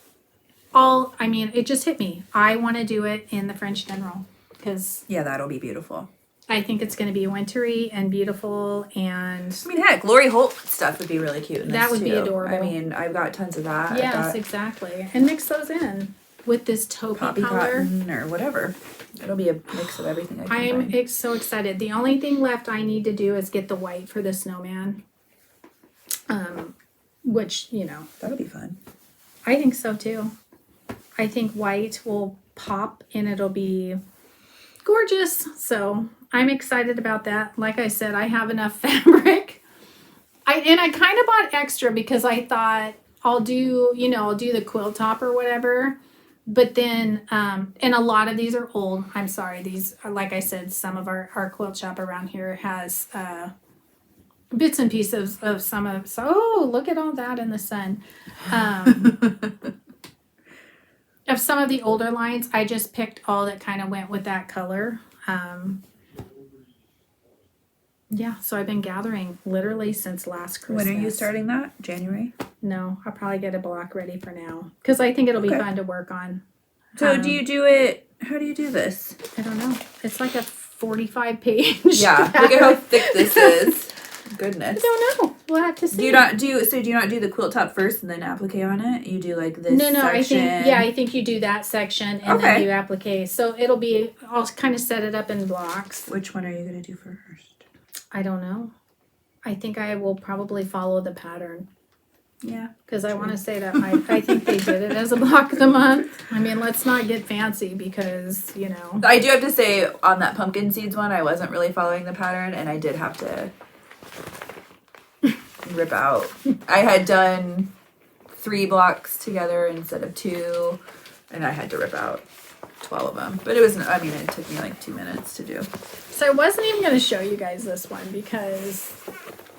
S2: just hit me. I want to do it in the French General, because
S1: that'll be beautiful.
S2: I think it's going to be wintry and beautiful. And
S1: I mean, heck, Lori Holt stuff would be really cute in this
S2: that would
S1: too.
S2: be adorable.
S1: I mean, I've got tons of that.
S2: Yes, exactly. And mix those in. with this taupe
S1: Poppy
S2: color.
S1: cotton or whatever. It'll be a mix of everything I can find.
S2: I'm so excited. The only thing left I need to do is get the white for the snowman. Which, you know.
S1: That'll be fun.
S2: I think so too. I think white will pop and it'll be gorgeous. So I'm excited about that. Like I said, I have enough fabric. I kind of bought extra because I thought I'll do the quilt top or whatever. But then, and a lot of these are old. I'm sorry. These are, like I said, some of our quilt shop around here has bits and pieces of some of. So, oh, look at all that in the sun. Of some of the older lines, I just picked all that kind of went with that color. Yeah, so I've been gathering literally since last Christmas.
S1: When are you starting that? January?
S2: No, I'll probably get a block ready for now. Because I think it'll be fun to work on.
S1: So do you do it, how do you do this?
S2: I don't know. It's like a 45-page.
S1: Yeah, look at how thick this is. Goodness.
S2: I don't know. We'll have to see.
S1: Do you not do the quilt top first and then applique on it? You do like this
S2: No,
S1: section?
S2: I think you do that section and then you applique. So it'll be, I'll kind of set it up in blocks.
S1: Which one are you going to do first?
S2: I don't know. I think I will probably follow the pattern.
S1: Yeah.
S2: Because I want to say that I think they did it as a block of the month. I mean, let's not get fancy because, you know.
S1: I do have to say on that pumpkin seeds one, I wasn't really following the pattern and I did have to rip out. I had done 3 blocks together instead of 2 and I had to rip out 12 of them. But it was, I mean, it took me like 2 minutes to do.
S2: So I wasn't even going to show you guys this one because...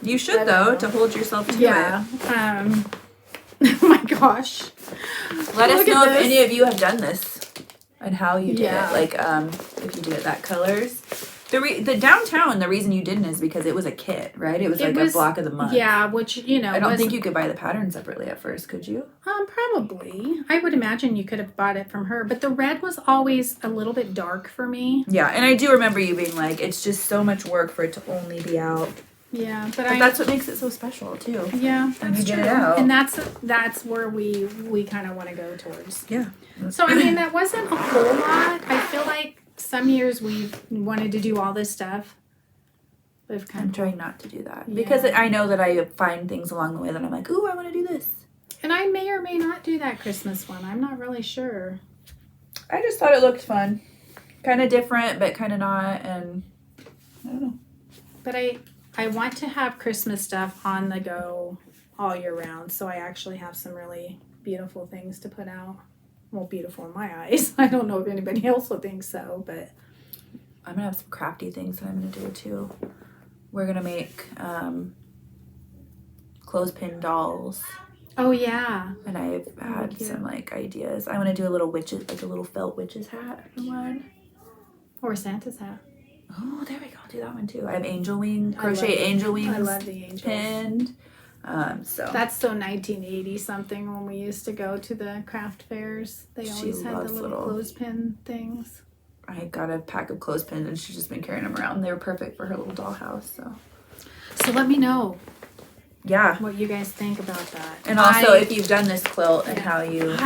S1: You should, though, to hold yourself to it.
S2: Yeah. Oh my gosh.
S1: Let us know if any of you have done this and how you did it. Like, if you did it that colors. The downtown, the reason you didn't is because it was a kit, right? It was a block of the month.
S2: Yeah, which, you know.
S1: I don't think you could buy the pattern separately at first, could you?
S2: Probably. I would imagine you could have bought it from her, but the red was always a little bit dark for me.
S1: Yeah, and I do remember you being like, it's just so much work for it to only be out.
S2: Yeah, but
S1: that's what makes it so special too.
S2: Yeah,
S1: that's
S2: true.
S1: It out.
S2: And that's where we kind of want to go towards.
S1: Yeah.
S2: So I mean, that wasn't a whole lot. I feel like some years we've wanted to do all this stuff.
S1: I'm trying not to do that because I know that I find things along the way that I'm like, ooh, I want to do this.
S2: And I may or may not do that Christmas one. I'm not really sure.
S1: I just thought it looked fun, kind of different, but kind of not, and I don't know.
S2: But I want to have Christmas stuff on the go all year round, so I actually have some really beautiful things to put out. Well, beautiful in my eyes. I don't know if anybody else will think so, but
S1: I'm gonna have some crafty things that I'm gonna do too. We're gonna make clothespin dolls.
S2: Oh yeah.
S1: And I've had some like ideas. I want to do a little felt witch's hat for one.
S2: Or Santa's hat.
S1: Oh, there we go. I'll do that one too. I have angel wing, crochet angel wings.
S2: I love the angels.
S1: Pinned. So
S2: that's so 1980 something when we used to go to the craft fairs. They always had the little clothespin things.
S1: I got a pack of clothespins and she's just been carrying them around. They were perfect for her little dollhouse.
S2: So let me know.
S1: Yeah.
S2: What you guys think about that.
S1: And also if you've done this quilt and how you,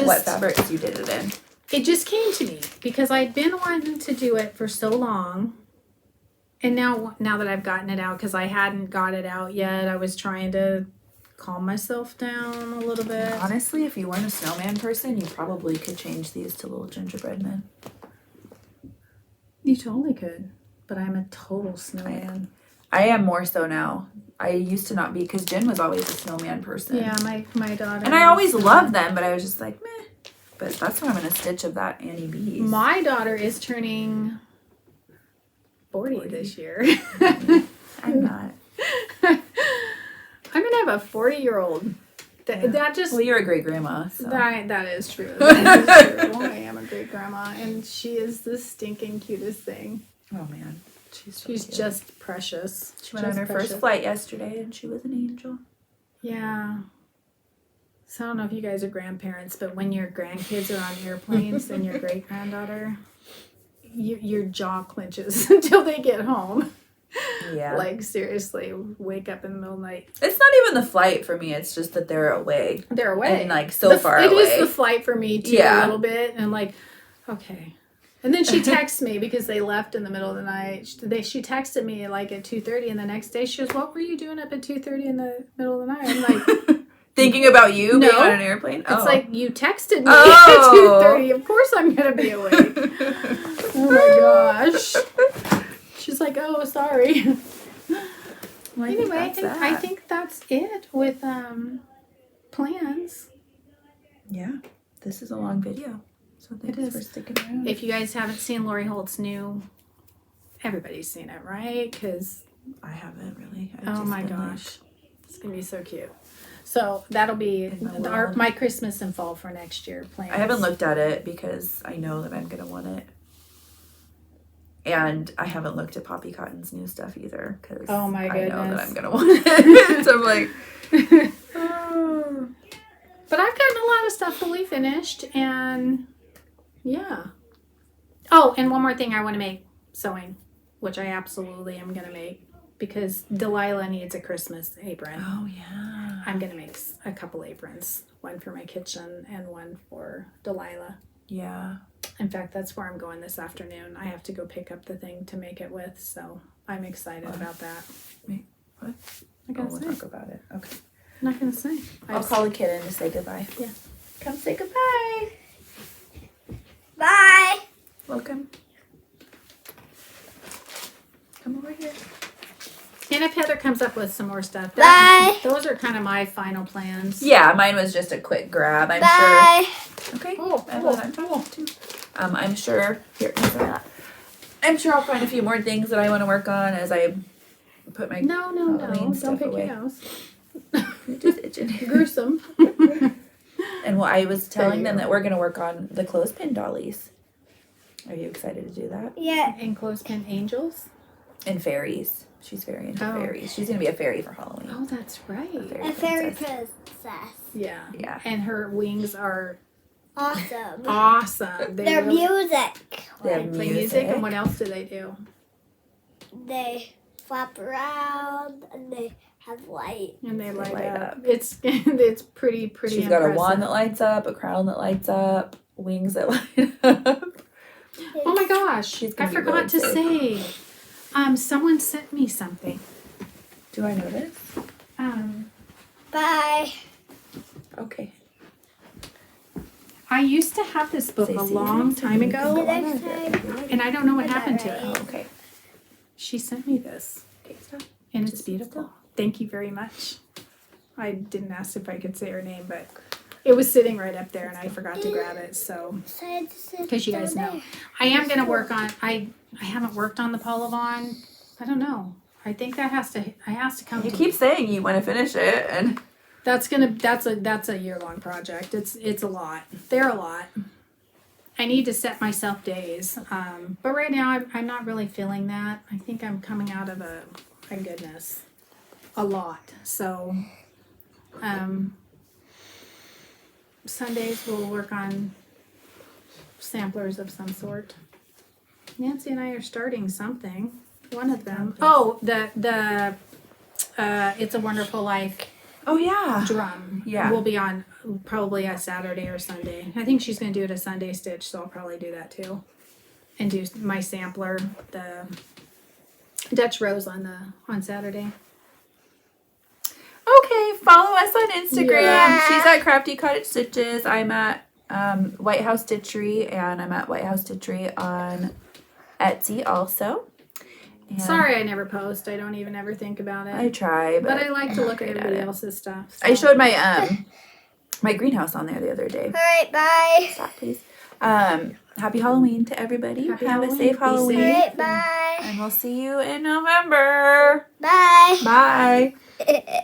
S1: what fabrics you did it in.
S2: It just came to me because I'd been wanting to do it for so long. And now that I've gotten it out, because I hadn't got it out yet, I was trying to calm myself down a little bit.
S1: Honestly, if you weren't a snowman person, you probably could change these to little gingerbread men.
S2: You totally could. But I'm a total snowman.
S1: I am more so now. I used to not be, because Jen was always a snowman person.
S2: Yeah, my daughter.
S1: And I always loved them, but I was just like, meh. But that's what I'm going to stitch of that Annie B's.
S2: My daughter is turning 40 this year.
S1: I'm not.
S2: I'm going to have a 40-year-old. That just...
S1: Well, you're a great grandma. So.
S2: That is true. That is true. Well, I am a great grandma, and she is the stinking cutest thing.
S1: Oh, man.
S2: She's just precious.
S1: She went on her first flight yesterday, and she was an angel.
S2: Yeah. So I don't know if you guys are grandparents, but when your grandkids are on airplanes and your great-granddaughter, your jaw clenches until they get home.
S1: Yeah.
S2: Like, seriously, wake up in the middle of the night.
S1: It's not even the flight for me. It's just that they're away.
S2: They're away.
S1: And, like, so far away.
S2: It is the flight for me, too,
S1: Yeah.
S2: a little bit. And, like, okay. And then she texts me because they left in the middle of the night. She texted me, like, at 2:30. And the next day, she goes, what were you doing up at 2:30 in the middle of the night? I'm like...
S1: Thinking about you being
S2: No.
S1: on an airplane?
S2: It's
S1: Oh.
S2: like, you texted me
S1: Oh.
S2: at 2:30. Of course I'm going to be awake. Oh, my gosh. She's like, oh, sorry.
S1: Well,
S2: Anyway,
S1: I
S2: I think that's it with plans.
S1: Yeah. This is a long video. So thanks
S2: is.
S1: for sticking around.
S2: If you guys haven't seen Lori Holt's new, everybody's seen it, right? Because,
S1: I haven't really.
S2: oh my gosh, it's going to be so cute. So that'll be my Christmas and fall for next year plans.
S1: I haven't looked at it because I know that I'm going to want it. And I haven't looked at Poppy Cotton's new stuff either because
S2: Oh my
S1: I know that
S2: goodness.
S1: I'm going to want it. So I'm like, oh.
S2: But I've gotten a lot of stuff fully finished, and yeah. Oh, and one more thing I want to make, sewing, which I absolutely am going to make because Delilah needs a Christmas apron.
S1: Oh, yeah.
S2: I'm going to make a couple aprons, one for my kitchen and one for Delilah.
S1: Yeah.
S2: In fact, that's where I'm going this afternoon. I have to go pick up the thing to make it with, so I'm excited about that.
S1: Wait, what?
S2: I'm not
S1: We'll
S2: going to say.
S1: talk about it. Okay.
S2: I'm not going to say.
S1: I'll call a kid in to say goodbye.
S2: Yeah.
S1: Come say goodbye.
S3: Bye.
S1: Welcome. Come over here.
S2: And if Heather comes up with some more stuff,
S3: Bye.
S2: those are kind of my final plans.
S1: Yeah, mine was just a quick grab. I'm
S3: Bye.
S1: sure. Okay.
S2: Oh,
S1: I will not talk too. I'm sure. Here, can I say that? I'm sure I'll find a few more things that I want to work on as I put my
S2: No,
S1: Halloween
S2: don't
S1: stuff
S2: pick
S1: away.
S2: your nose.
S1: You're just itching.
S2: Gruesome.
S1: And well, I was telling
S2: you
S1: them
S2: go.
S1: that we're going to work on the clothespin dollies. Are you excited to do that?
S3: Yeah.
S2: And clothespin angels.
S1: And fairies. She's very into
S2: Oh.
S1: fairies. She's going to be a fairy for Halloween.
S2: Oh, that's right.
S3: A fairy
S1: princess.
S3: princess.
S2: Yeah.
S1: Yeah.
S2: And her wings are
S3: Awesome.
S2: awesome. They
S3: Their
S2: really
S3: music.
S1: They have
S2: play music.
S1: music.
S2: And what else do they do?
S3: They flap around and they have light.
S2: And they light,
S1: light
S2: up.
S1: up.
S2: It's pretty
S1: She's got a
S2: impressive.
S1: wand that lights up, a crown that lights up, wings that light up.
S2: Oh my gosh.
S1: She's
S2: I
S1: gonna be
S2: forgot
S1: really
S2: to say. Someone sent me something.
S1: Do I know this?
S3: Bye.
S1: Okay.
S2: I used to have this book a
S1: Stacey,
S2: long time
S3: See
S2: ago,
S3: you next time.
S2: and I don't know what happened to it.
S1: Oh, okay.
S2: She sent me this,
S1: Okay, stop.
S2: and it's
S1: Just
S2: beautiful.
S1: stop.
S2: Thank you very much. I didn't ask if I could say her name, but it was sitting right up there, and I forgot to grab it. So, because you guys know, I am going to work on. I haven't worked on the Polyvon. I don't know. I think that has to come.
S1: You
S2: to
S1: keep saying you want to finish it, and
S2: That's a year-long project. It's a lot. They're a lot. I need to set myself days. But right now I'm not really feeling that. I think I'm coming out of my goodness, a lot. So Sundays we'll work on samplers of some sort. Nancy and I are starting something. One of them. Oh, the It's a Wonderful Life
S1: oh yeah,
S2: drum.
S1: Yeah.
S2: Will be on probably a Saturday or Sunday. I think she's going to do it a Sunday stitch, so I'll probably do that too. And do my sampler, the Dutch Rose on Saturday.
S1: Okay, follow us on Instagram.
S3: Yeah.
S1: She's at Crafty Cottage Stitches. I'm at White House Stitchery, and I'm at White House Stitchery on Etsy also. And
S2: Sorry I never post. I don't even ever think about it.
S1: I try,
S2: but I
S1: I'm
S2: like to
S1: not
S2: look at
S1: great
S2: everybody
S1: it.
S2: else's stuff.
S1: I
S2: so.
S1: showed my my greenhouse on there the other day.
S3: All right, bye.
S1: Stop, please. Happy Halloween to everybody.
S2: Happy
S1: Have
S2: Halloween.
S1: a safe
S2: Be
S1: Halloween.
S3: All
S2: safe.
S3: right, bye.
S1: And we'll see you in November.
S3: Bye.
S1: Bye.